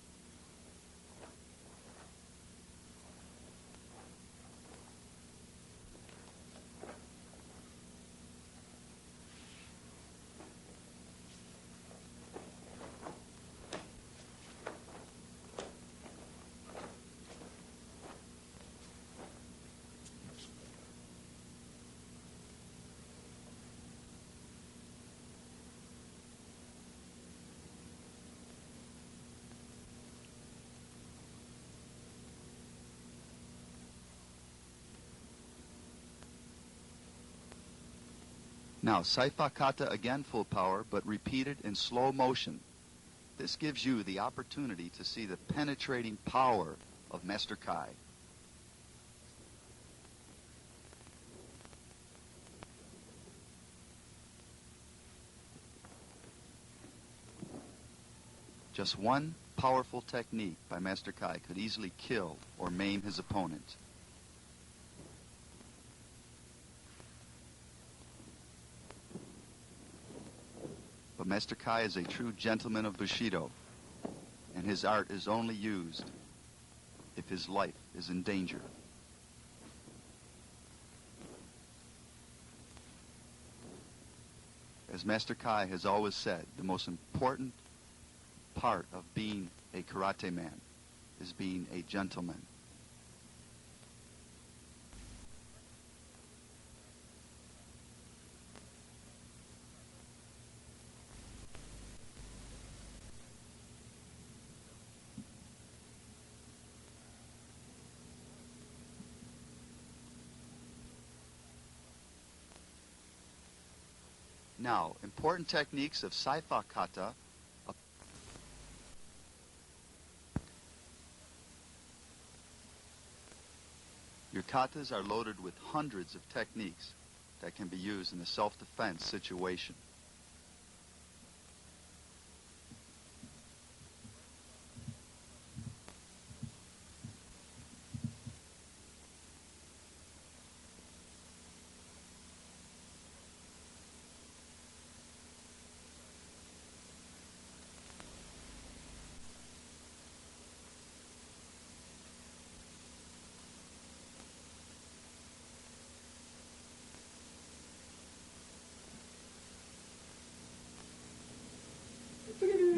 Now, Saifa kata again full power, but repeated in slow motion. This gives you the opportunity to see the penetrating power of Master Kai. Just one powerful technique by Master Kai could easily kill or maim his opponent. But Master Kai is a true gentleman of Bushido, and his art is only used if his life is in danger. As Master Kai has always said, the most important part of being a karate man is being a gentleman. Now, important techniques of Saifa kata. Your katas are loaded with hundreds of techniques that can be used in a self-defense situation.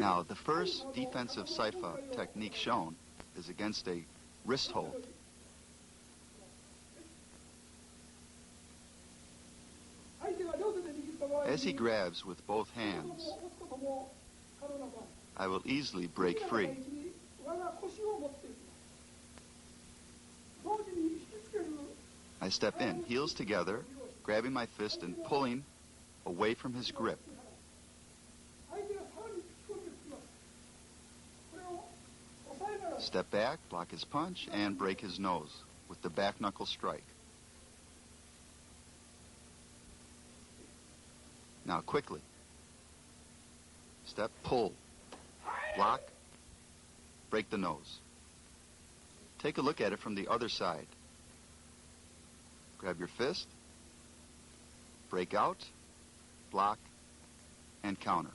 Now, the first defensive Saifa technique shown is against a wrist hold. As he grabs with both hands, I will easily break free. I step in, heels together, grabbing my fist and pulling away from his grip. Step back, block his punch, and break his nose with the back knuckle strike. Now quickly. Step, pull, block, break the nose. Take a look at it from the other side. Grab your fist, break out, block, and counter.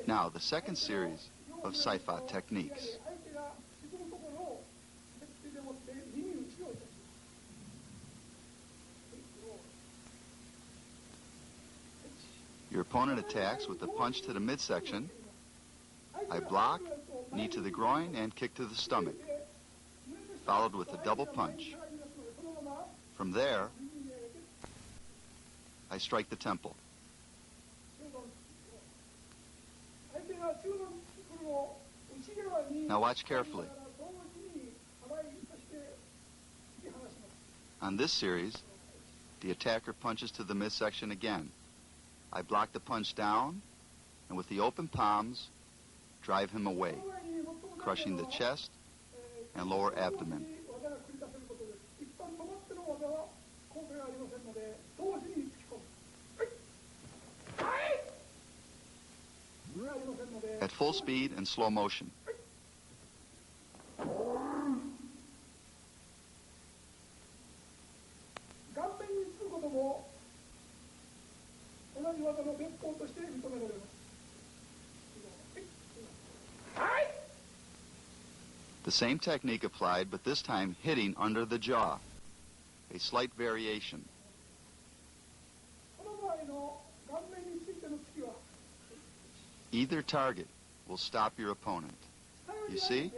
Now, the second series of Saifa techniques. Your opponent attacks with a punch to the midsection. I block, knee to the groin, and kick to the stomach, followed with a double punch. From there, I strike the temple. Now watch carefully. On this series, the attacker punches to the midsection again. I block the punch down, and with the open palms, drive him away, crushing the chest and lower abdomen. At full speed and slow motion. The same technique applied, but this time hitting under the jaw. A slight variation. Either target will stop your opponent. You see?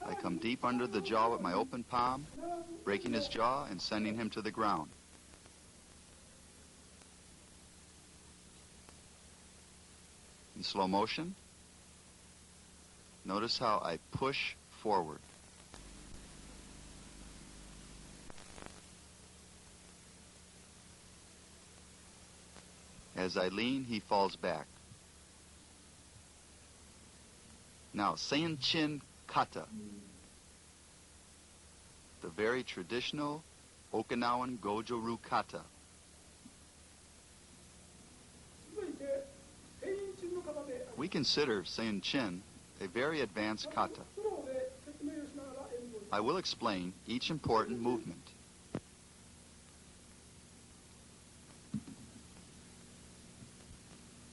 I come deep under the jaw with my open palm, breaking his jaw and sending him to the ground. In slow motion, notice how I push forward. As I lean, he falls back. Now, Sein-chin kata, the very traditional Okinawan Goju kata. We consider Sein-chin a very advanced kata. I will explain each important movement.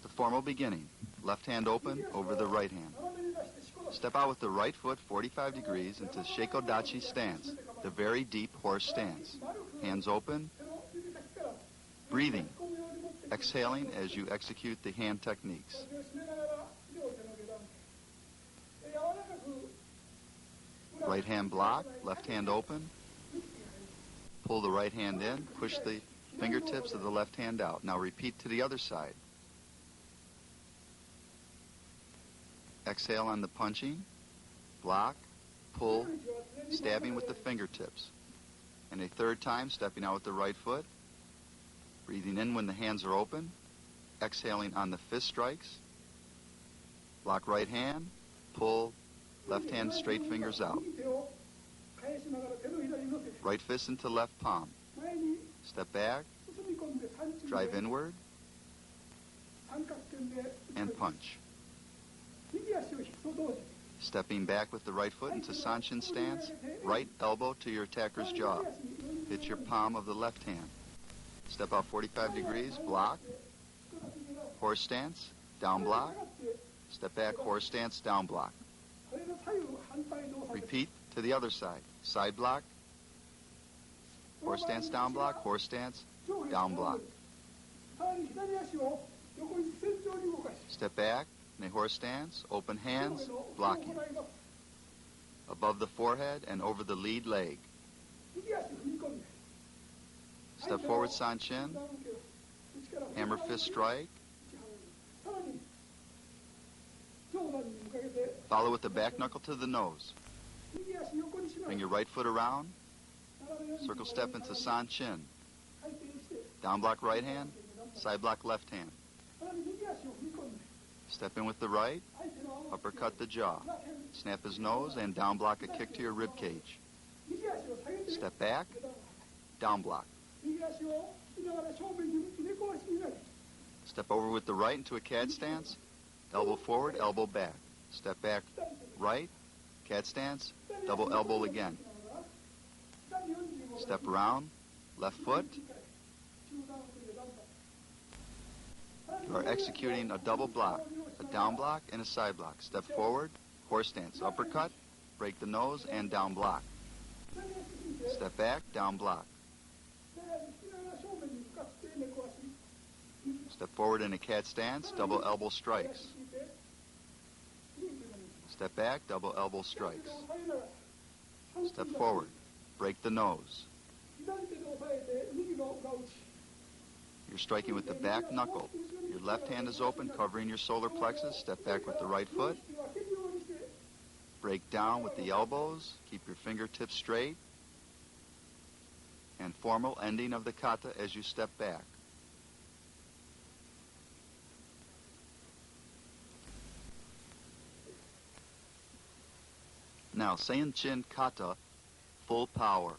The formal beginning. Left hand open over the right hand. Step out with the right foot 45 degrees into Sheikodachi stance, the very deep horse stance. Hands open, breathing, exhaling as you execute the hand techniques. Right hand block, left hand open. Pull the right hand in, push the fingertips of the left hand out. Now repeat to the other side. Exhale on the punching, block, pull, stabbing with the fingertips. And a third time, stepping out with the right foot, breathing in when the hands are open, exhaling on the fist strikes, block right hand, pull, left hand straight fingers out. Right fist into left palm. Step back, drive inward, and punch. Stepping back with the right foot into Sanshin stance, right elbow to your attacker's jaw. Hit your palm of the left hand. Step out 45 degrees, block, horse stance, down block, step back, horse stance, down block. Repeat to the other side. Side block, horse stance, down block, horse stance, down block. Step back, in a horse stance, open hands, blocking. Above the forehead and over the lead leg. Step forward, Sanshin, hammer fist strike. Follow with the back knuckle to the nose. Bring your right foot around. Circle step into Sanshin. Down block right hand, side block left hand. Step in with the right, uppercut the jaw. Snap his nose and down block a kick to your rib cage. Step back, down block. Step over with the right into a cat stance. Elbow forward, elbow back. Step back, right, cat stance, double elbow again. Step around, left foot. You are executing a double block, a down block and a side block. Step forward, horse stance, uppercut, break the nose and down block. Step back, down block. Step forward in a cat stance, double elbow strikes. Step back, double elbow strikes. Step forward, break the nose. You're striking with the back knuckle. Your left hand is open, covering your solar plexus. Step back with the right foot. Break down with the elbows. Keep your fingertips straight. And formal ending of the kata as you step back. Now, Seiyunchin kata, full power.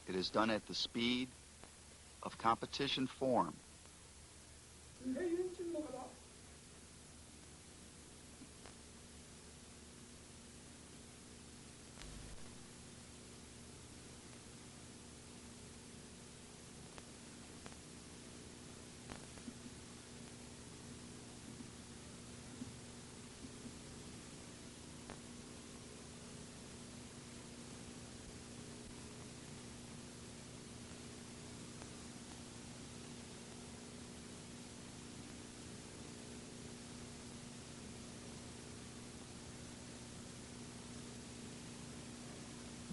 It is done at the speed of competition form.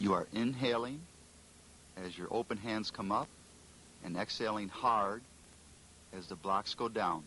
You are inhaling as your open hands come up and exhaling hard as the blocks go down.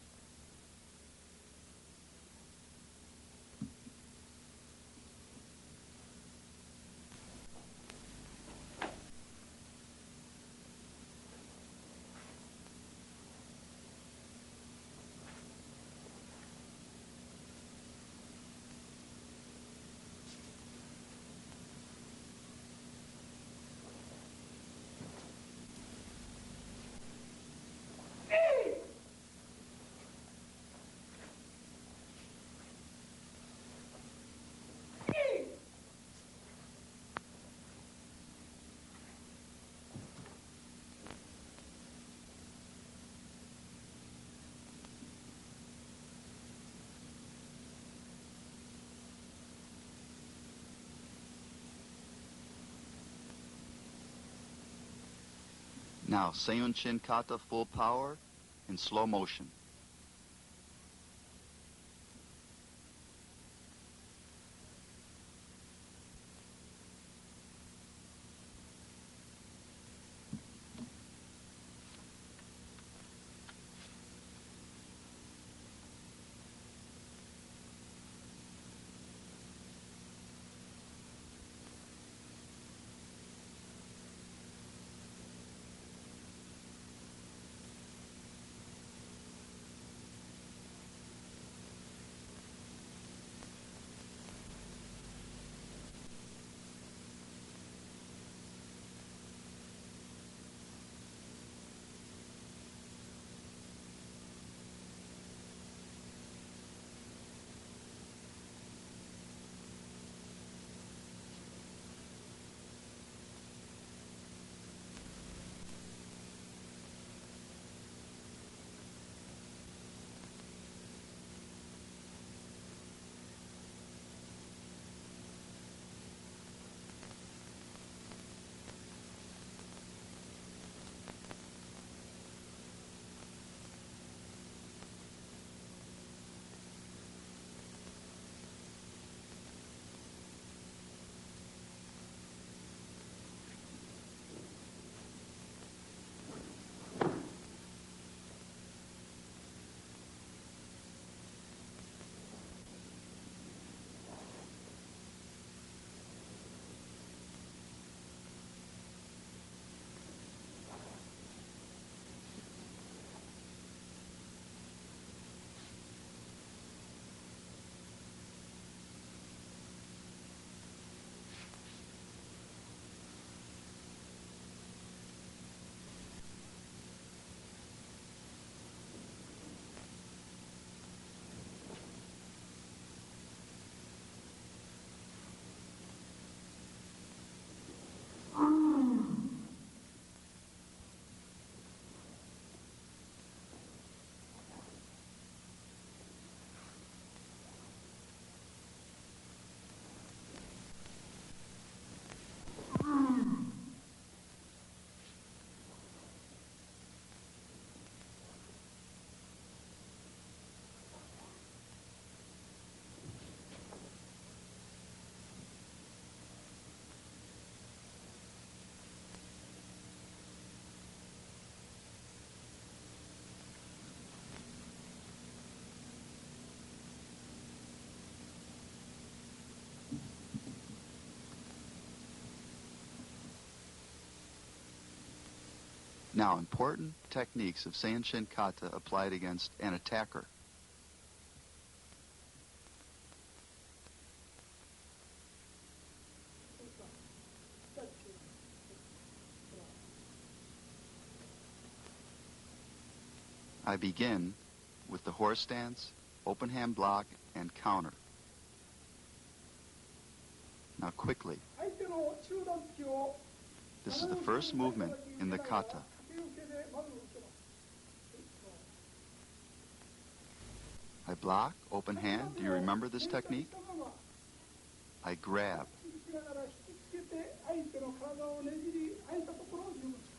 Now, Seiyunchin kata, full power, in slow motion. Now, important techniques of Seiyunshin kata applied against an attacker. I begin with the horse stance, open hand block, and counter. Now quickly. This is the first movement in the kata. I block, open hand. Do you remember this technique? I grab.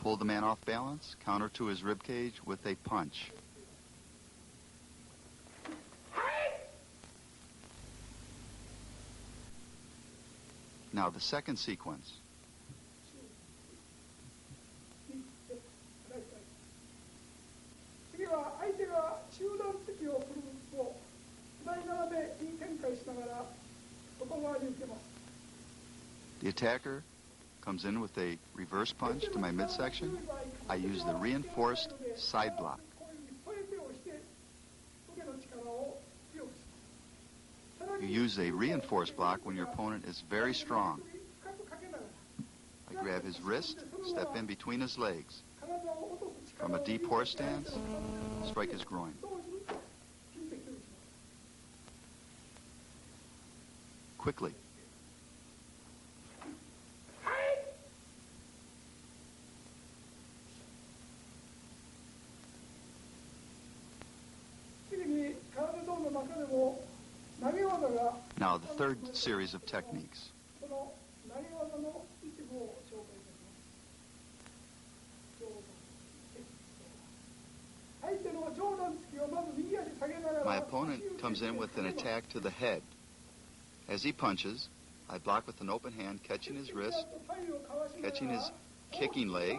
Pull the man off balance, counter to his ribcage with a punch. Now the second sequence. The attacker comes in with a reverse punch to my midsection. I use the reinforced side block. You use a reinforced block when your opponent is very strong. I grab his wrist, step in between his legs. From a deep horse stance, strike his groin. Quickly. Now, the third series of techniques. My opponent comes in with an attack to the head. As he punches, I block with an open hand, catching his wrist, catching his kicking leg,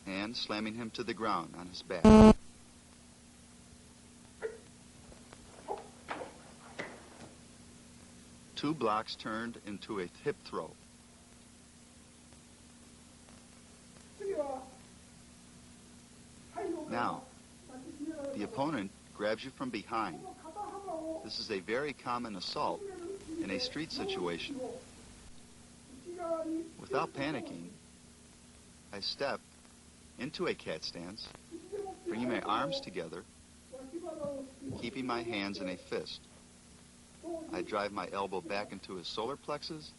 and slamming him to the ground on his back. Two blocks turned into a hip throw. Now, the opponent grabs you from behind. This is a very common assault in a street situation. Without panicking, I step into a cat stance, bringing my arms together, keeping my hands in a fist. I drive my elbow back into his solar plexus,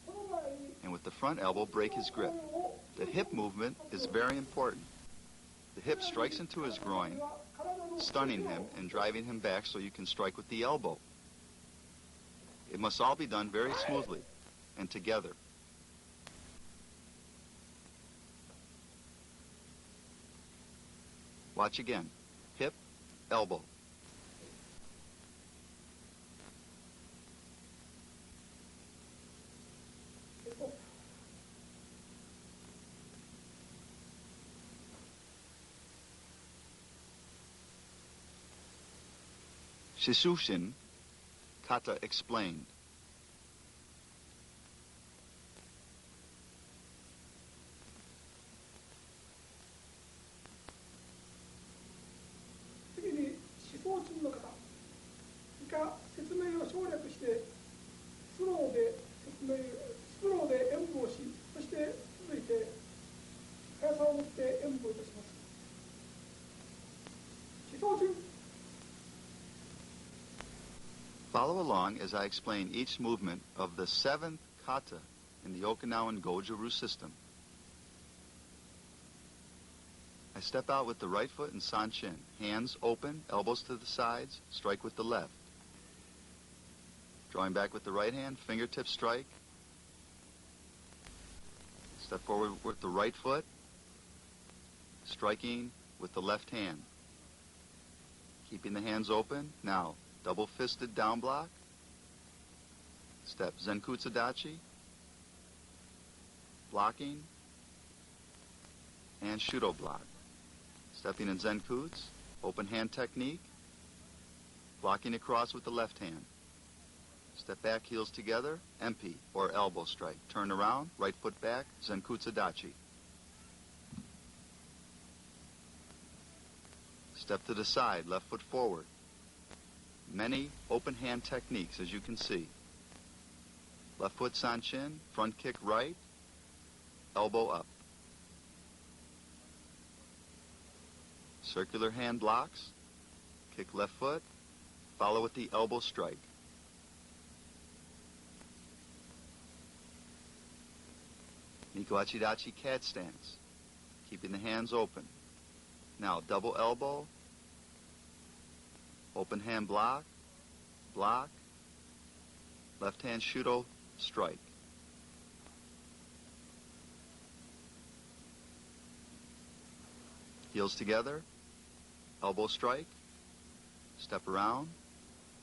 and with the front elbow, break his grip. The hip movement is very important. The hip strikes into his groin, stunning him and driving him back so you can strike with the elbow. It must all be done very smoothly and together. Watch again. Hip, elbow. Shisushin, kata explained. Follow along as I explain each movement of the seventh kata in the Okinawan Godju system. I step out with the right foot in sanshin. Hands open, elbows to the sides, strike with the left. Drawing back with the right hand, fingertip strike. Step forward with the right foot, striking with the left hand. Keeping the hands open. Now, double-fisted down block. Step Zenkutsu Dachi. Blocking. And Shudo block. Stepping in Zenkutsu. Open hand technique. Blocking across with the left hand. Step back, heels together. Empi, or elbow strike. Turn around, right foot back. Zenkutsu Dachi. Step to the side, left foot forward. Many open hand techniques, as you can see. Left foot sanchin, front kick right, elbow up. Circular hand blocks, kick left foot, follow with the elbow strike. Nico Achidachi cat stance, keeping the hands open. Now double elbow, open hand block, block, left hand shudo, strike. Heels together, elbow strike, step around,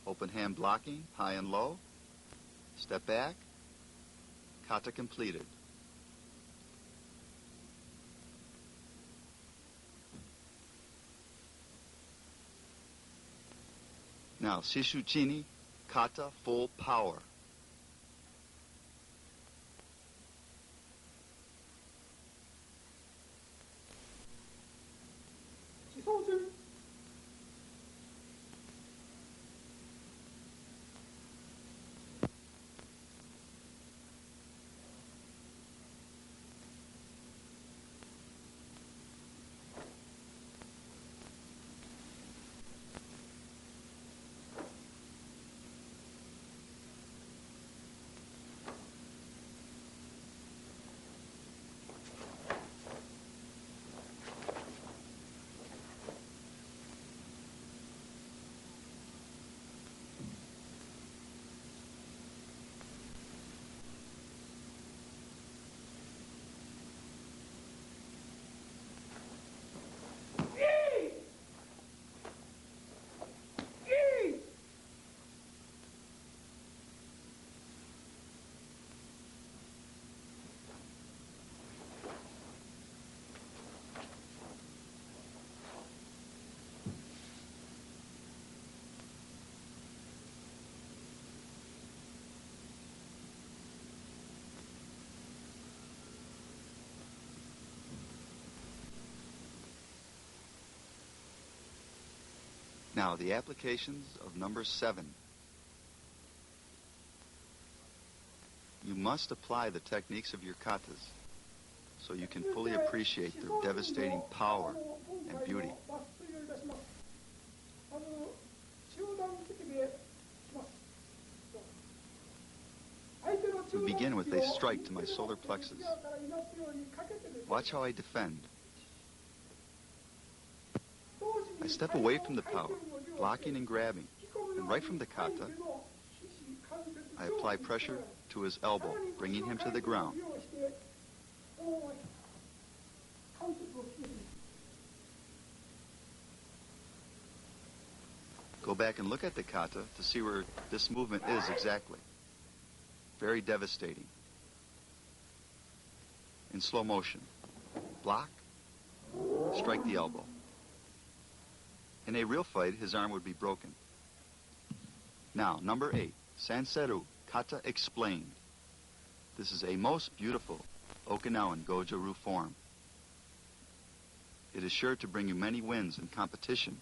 open hand blocking, high and low, step back, kata completed. Now, Shishuchini, kata, full power. Now, the applications of number 7. You must apply the techniques of your katas so you can fully appreciate their devastating power and beauty. We begin with a strike to my solar plexus. Watch how I defend. I step away from the power, blocking and grabbing, and right from the kata, I apply pressure to his elbow, bringing him to the ground. Go back and look at the kata to see where this movement is exactly. Very devastating. In slow motion. Block, strike the elbow. In a real fight, his arm would be broken. Now, number 8, Sanseru, Kata Explained. This is a most beautiful Okinawan Goju-ryu form. It is sure to bring you many wins in competition.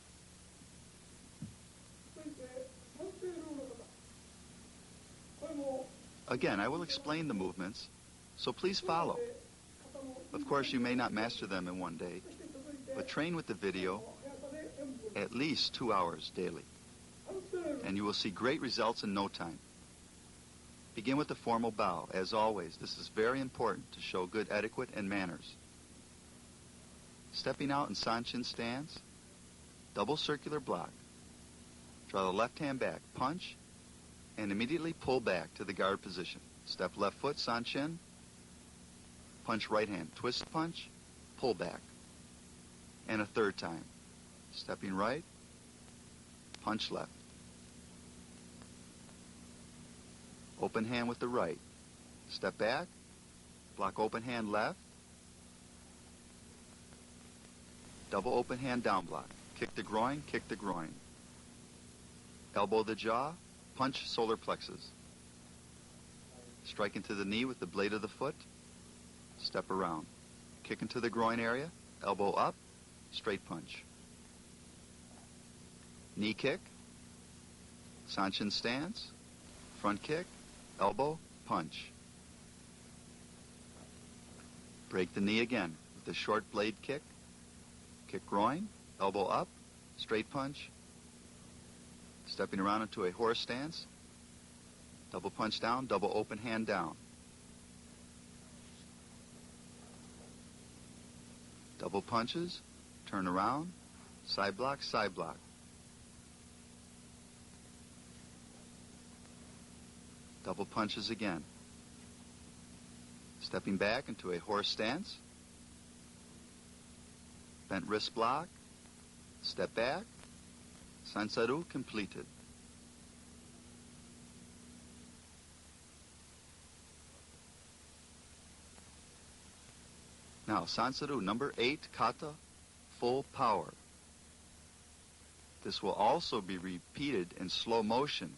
Again, I will explain the movements, so please follow. Of course, you may not master them in one day, but train with the video at least 2 hours daily, and you will see great results in no time. Begin with the formal bow. As always, this is very important to show good etiquette and manners. Stepping out in sanchin stance, double circular block. Draw the left hand back, punch, and immediately pull back to the guard position. Step left foot, sanchin, punch right hand, twist punch, pull back. And a third time. Stepping right, punch left. Open hand with the right. Step back, block open hand left. Double open hand down block. Kick the groin, kick the groin. Elbow the jaw, punch solar plexus. Strike into the knee with the blade of the foot. Step around. Kick into the groin area, elbow up, straight punch. knee kick, sanchin stance, front kick, elbow, punch. Break the knee again with a short blade kick, kick groin, elbow up, straight punch, stepping around into a horse stance, double punch down, double open hand down. Double punches, turn around, side block, side block. Double punches again. Stepping back into a horse stance, bent wrist block, step back, sansaru completed. Now, sansaru number 8, kata, full power. This will also be repeated in slow motion.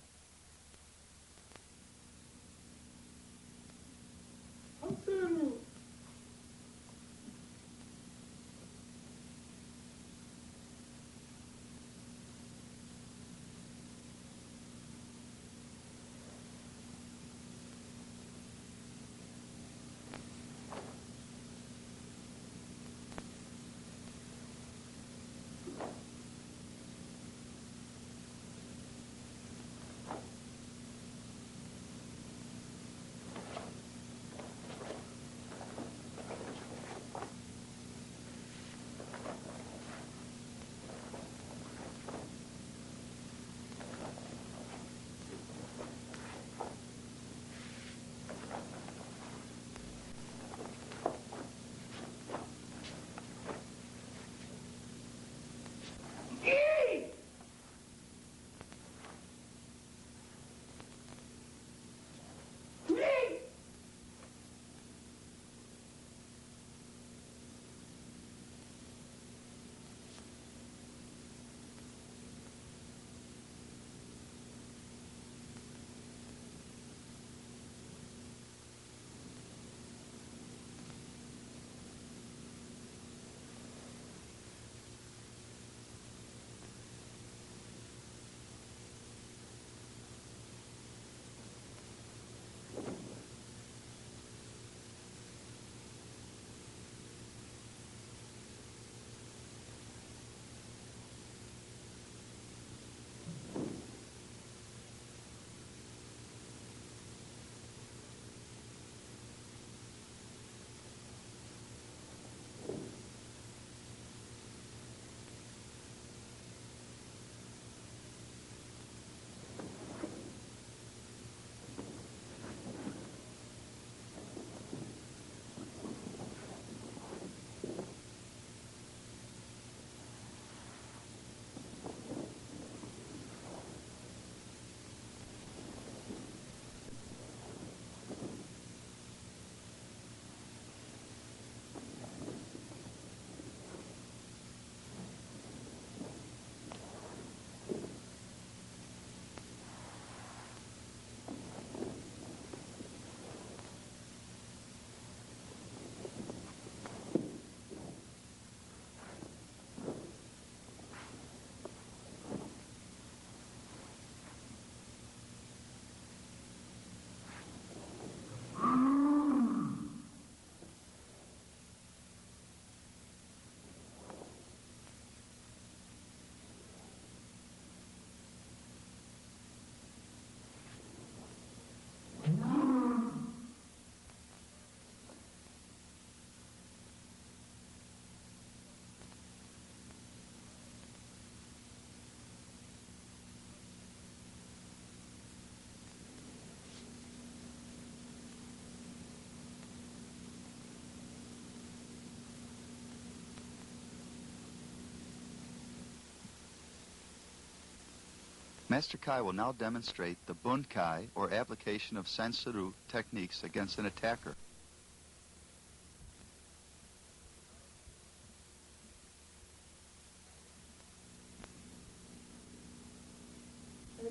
Master Kai will now demonstrate the bunkai, or application of sansaru techniques against an attacker.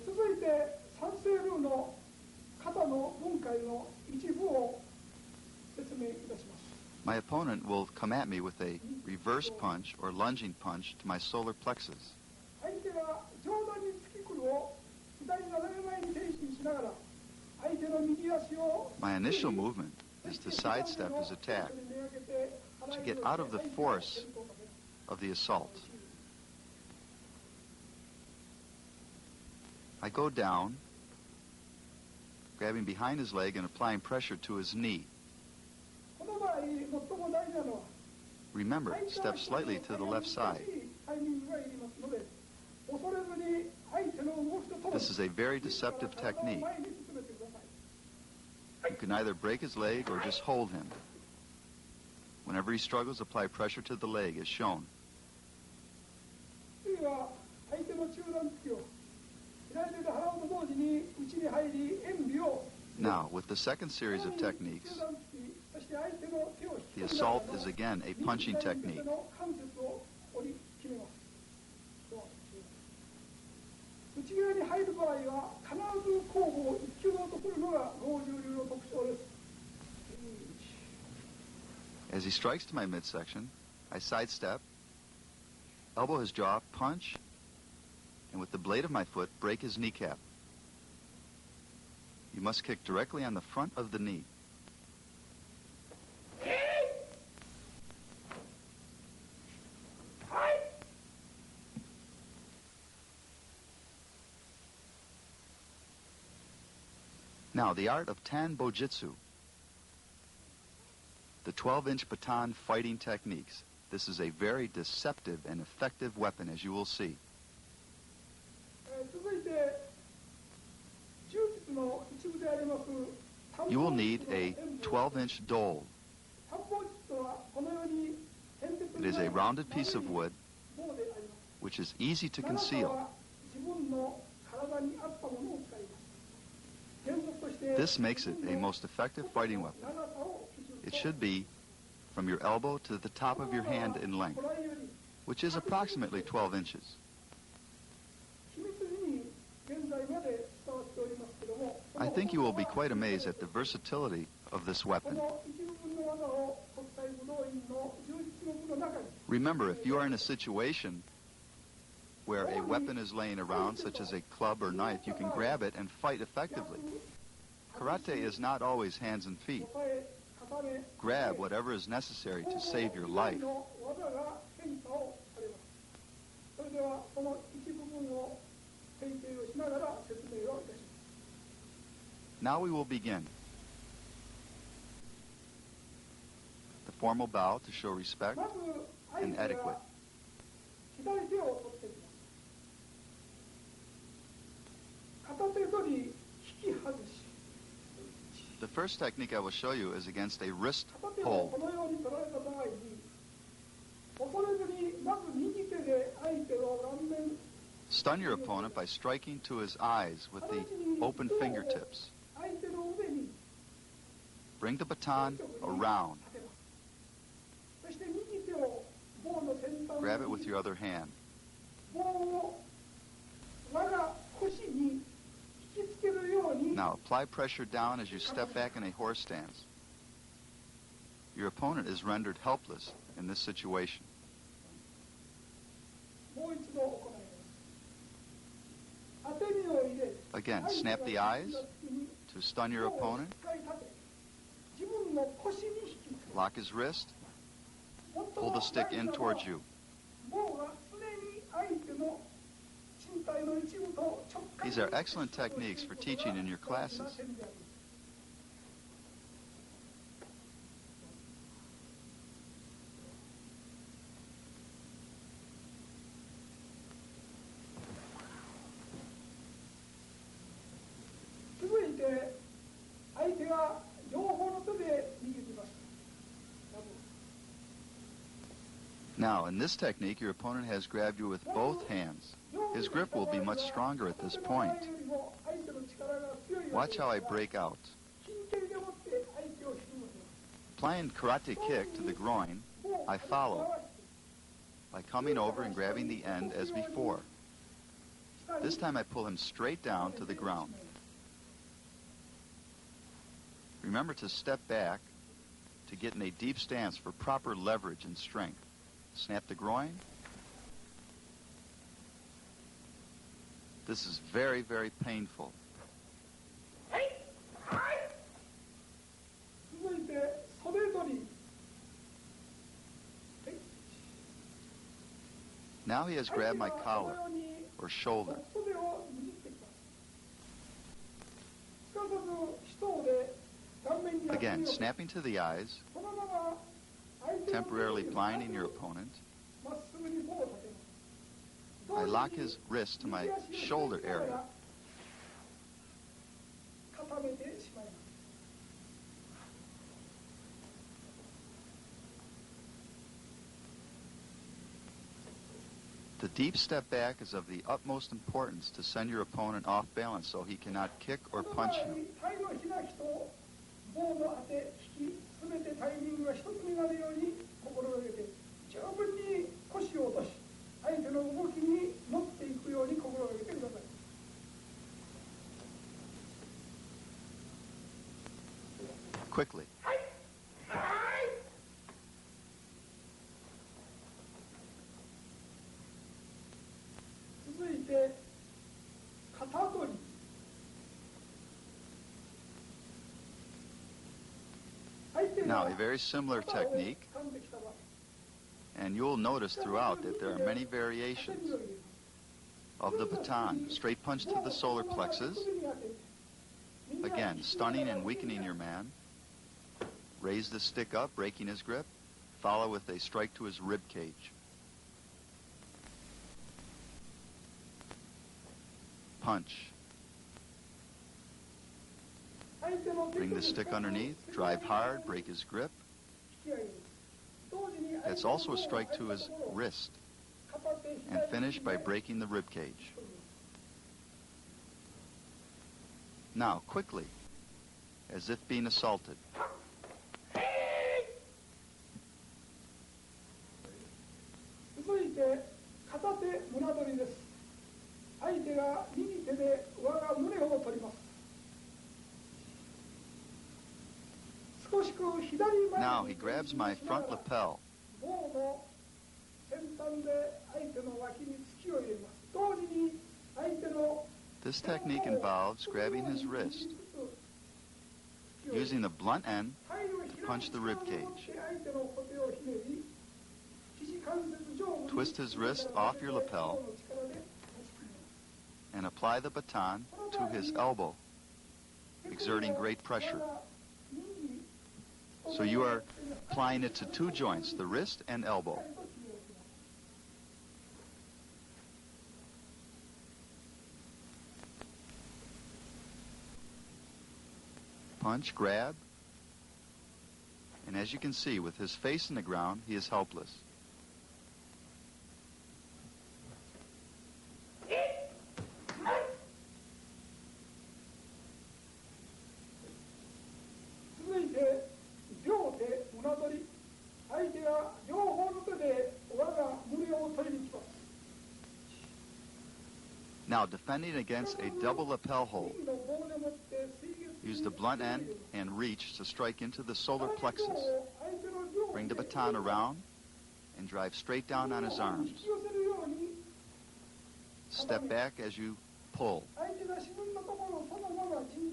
続いてサンセールの肩の分解の一部を説明いたします。 My opponent will come at me with a reverse punch or lunging punch to my solar plexus. 相手手は上段に突きくるを左斜め前に転身しながら相手の右足を My initial movement is to sidestep his attack, to get out of the force of the assault. I go down, grabbing behind his leg and applying pressure to his knee. Remember, step slightly to the left side. This is a very deceptive technique. You can either break his leg or just hold him. Whenever he struggles, apply pressure to the leg as shown. Now, with the second series of techniques, the assault is again a punching technique. As he strikes to my midsection, I sidestep, elbow his jaw, punch, and with the blade of my foot, break his kneecap. You must kick directly on the front of the knee. Now, the art of Tan Bojitsu, the 12-inch baton fighting techniques. This is a very deceptive and effective weapon, as you will see. You will need a 12-inch dole. It is a rounded piece of wood which is easy to conceal. This makes it a most effective fighting weapon. It should be from your elbow to the top of your hand in length, which is approximately 12 inches. I think you will be quite amazed at the versatility of this weapon. Remember, if you are in a situation where a weapon is laying around, such as a club or knife, you can grab it and fight effectively. Karate is not always hands and feet. Grab whatever is necessary to save your life. Now we will begin. The formal bow to show respect and etiquette. The first technique I will show you is against a wrist hold. Stun your opponent by striking to his eyes with the open fingertips. Bring the baton around. Grab it with your other hand. Now apply pressure down as you step back in a horse stance. Your opponent is rendered helpless in this situation. Again, snap the eyes to stun your opponent. Lock his wrist. Pull the stick in towards you. These are excellent techniques for teaching in your classes. Now, in this technique, your opponent has grabbed you with both hands. His grip will be much stronger at this point. Watch how I break out. Applying karate kick to the groin, I follow by coming over and grabbing the end as before. This time I pull him straight down to the ground. Remember to step back to get in a deep stance for proper leverage and strength. Snap the groin. This is very, very painful. 続いて袖取り。 Now he has grabbed my collar or shoulder. 袖を握ってきます。すかさず人で顔面に当てるよう Again, に snapping to the eyes, そのまま相手の temporarily blinding your opponent. まっすぐに棒を立てます。 I lock his wrist to my shoulder area. 固めてしまいます。 The deep step back is of the utmost importance to send your opponent off balance so he cannot kick or punch you. 体の開きと棒の当て、引き、すべてタイミングが一つになるように心がけて、十分に腰を落とし、相手の動きに乗っていくように心がけてください。 Quickly. 続いて肩取り。 Now, a very similar technique, and you'll notice throughout that there are many variations of the baton. Straight punch to the solar plexus. Again, stunning and weakening your man. Raise the stick up, breaking his grip. Follow with a strike to his rib cage. Punch. Bring the stick underneath, drive hard, break his grip. That's also a strike to his wrist. And finish by breaking the rib cage. Now, quickly, as if being assaulted. 続いて片手胸取りです。相手が右手で我が胸を取ります。 Now he grabs my front lapel. This technique involves grabbing his wrist, using the blunt end to punch the rib cage. Twist his wrist off your lapel and apply the baton to his elbow, exerting great pressure. So you are applying it to two joints, the wrist and elbow. Punch, grab, and as you can see, with his face in the ground, he is helpless. Now, defending against a double lapel hold, use the blunt end and reach to strike into the solar plexus. Bring the baton around and drive straight down on his arms. Step back as you pull.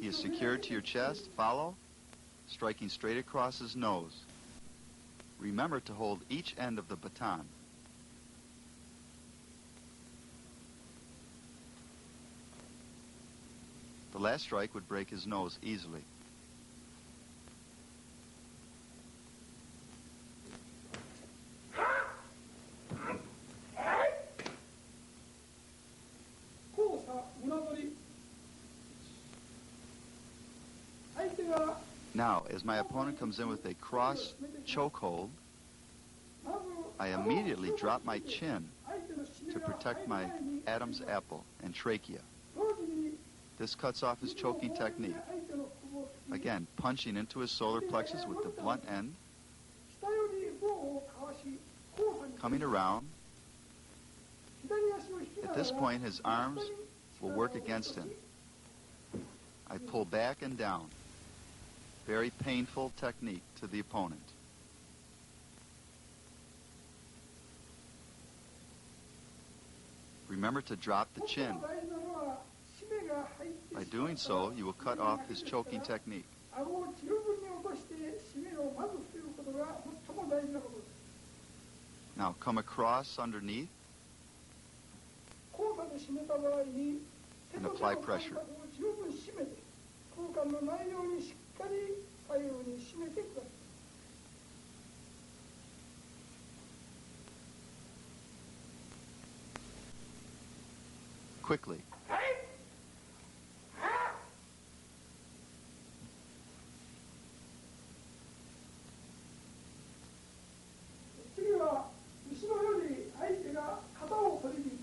He is secured to your chest. Follow, striking straight across his nose. Remember to hold each end of the baton. The last strike would break his nose easily. Now, as my opponent comes in with a cross chokehold, I immediately drop my chin to protect my Adam's apple and trachea. This cuts off his choking technique. Again, punching into his solar plexus with the blunt end. Coming around. At this point, his arms will work against him. I pull back and down. Very painful technique to the opponent. Remember to drop the chin. By doing so, you will cut off his choking technique. 顎を十分に落として締めをまず捨てることが最も大事なことです。 Now come across underneath 交差で締めた場合に手 and と手 apply の間 pressure. 隔を十分締めて空間のないようにしっかり左右に締めてください。 Quickly. 次は後ろより相手が肩を取りに行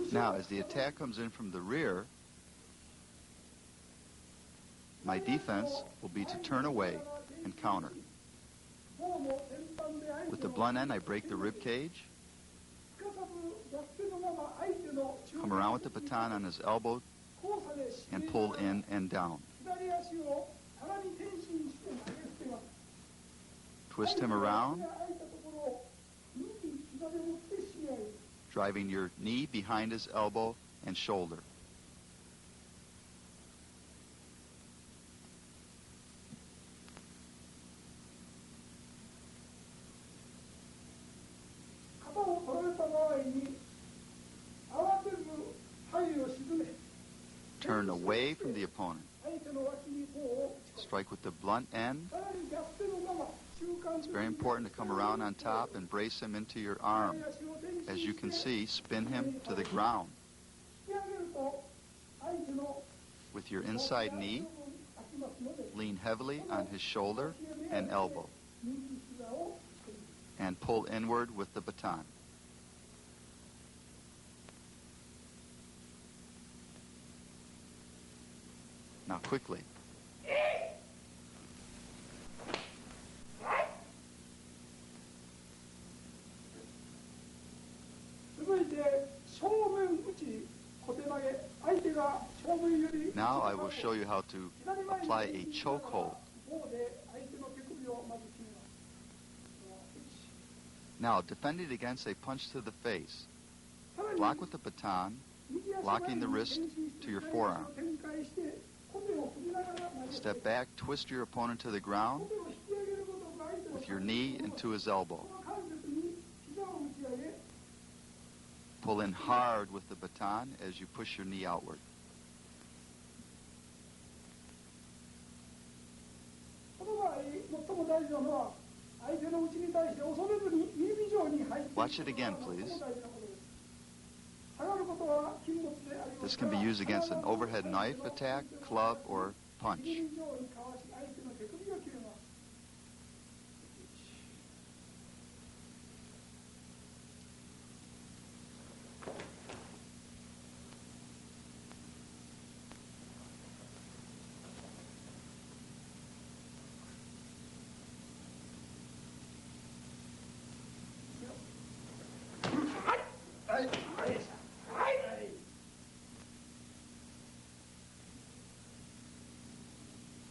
く。 Now, as the attack comes in from the rear, my defense will be to turn away and counter. With the blunt end, I break the rib cage, come around with the baton on his elbow, and pull in and down. Twist him around, driving your knee behind his elbow and shoulder. Turn away from the opponent. Strike with the blunt end. It's very important to come around on top and brace him into your arm. As you can see, spin him to the ground. With your inside knee, lean heavily on his shoulder and elbow, and pull inward with the baton. Now quickly. Now I will show you how to apply a chokehold. Now, defend it against a punch to the face. Block with the baton, locking the wrist to your forearm. Step back, twist your opponent to the ground with your knee into his elbow. Pull in hard with the baton as you push your knee outward. Watch it again, please. This can be used against an overhead knife attack, club, or punch.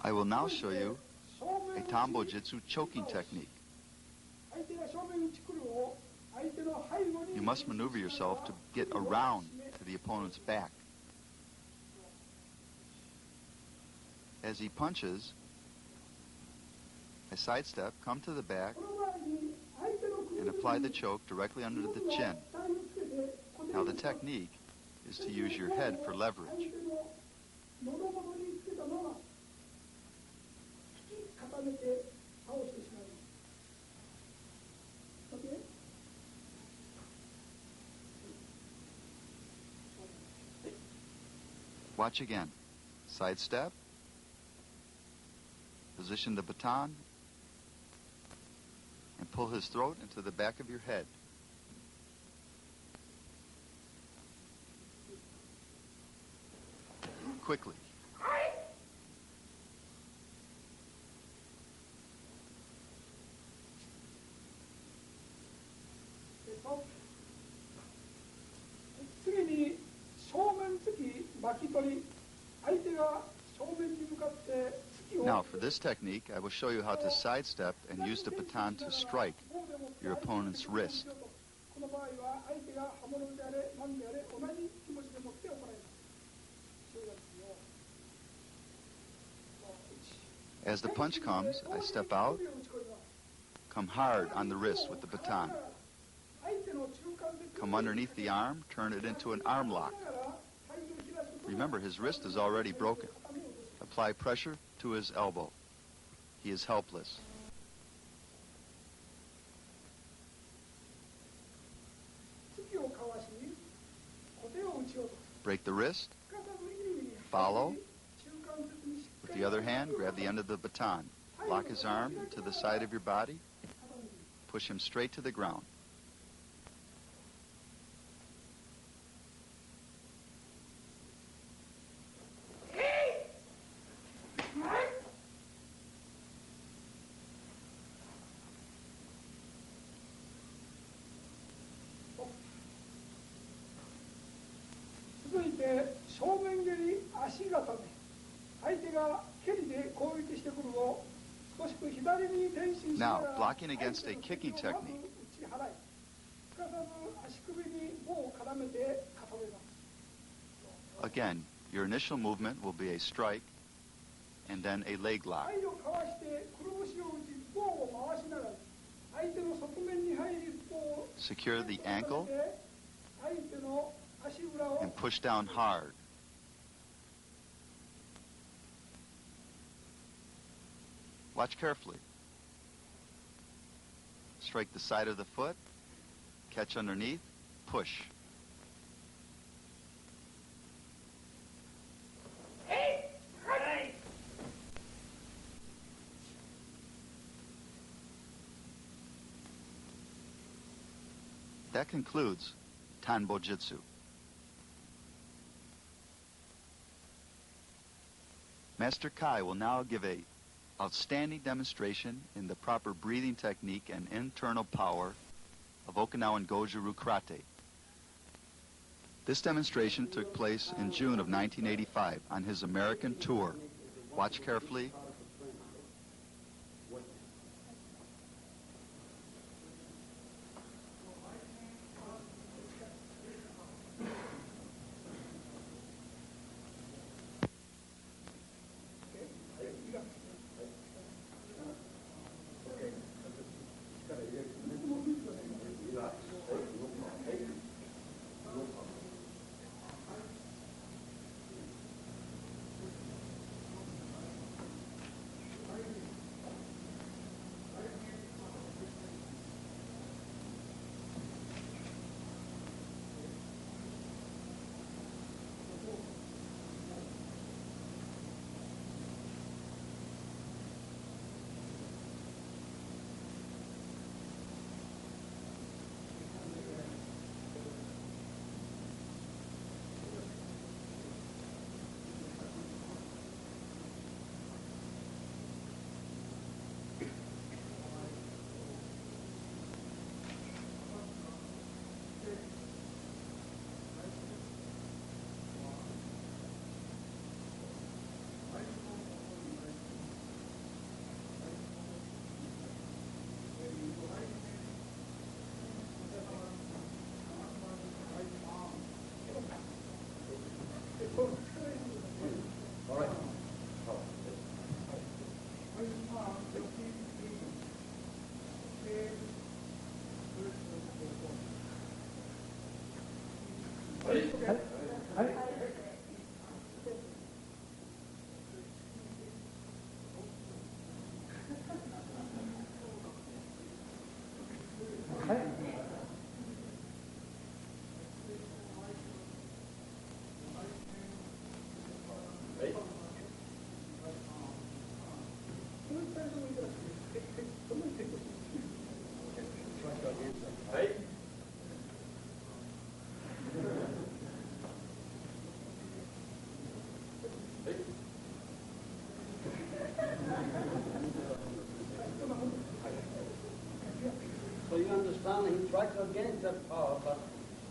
I will now show you a Tambo Jitsu choking technique. You must maneuver yourself to get around to the opponent's back. As he punches, I sidestep, come to the back, and apply the choke directly under the chin. Now the technique is to use your head for leverage. Watch again. Sidestep. Position the baton and pull his throat into the back of your head. Quickly. Now, for this technique, I will show you how to sidestep and use the baton to strike your opponent's wrist. As the punch comes, I step out, come hard on the wrist with the baton. Come underneath the arm, turn it into an arm lock. Remember, his wrist is already broken. Apply pressure to his elbow. He is helpless. Break the wrist. Follow. With the other hand, grab the end of the baton. Lock his arm to the side of your body. Push him straight to the ground. Now, blocking against a kicking technique. Again, your initial movement will be a strike and then a leg lock. Secure the ankle and push down hard. Watch carefully. Strike the side of the foot, catch underneath, push. That concludes Tanbo Jitsu. Master Kai will now give a outstanding demonstration in the proper breathing technique and internal power of Okinawan Goju Karate. This demonstration took place in June of 1985 on his American tour. Watch carefully. So you understand he strikes against that power, but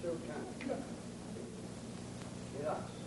still can't. Relax.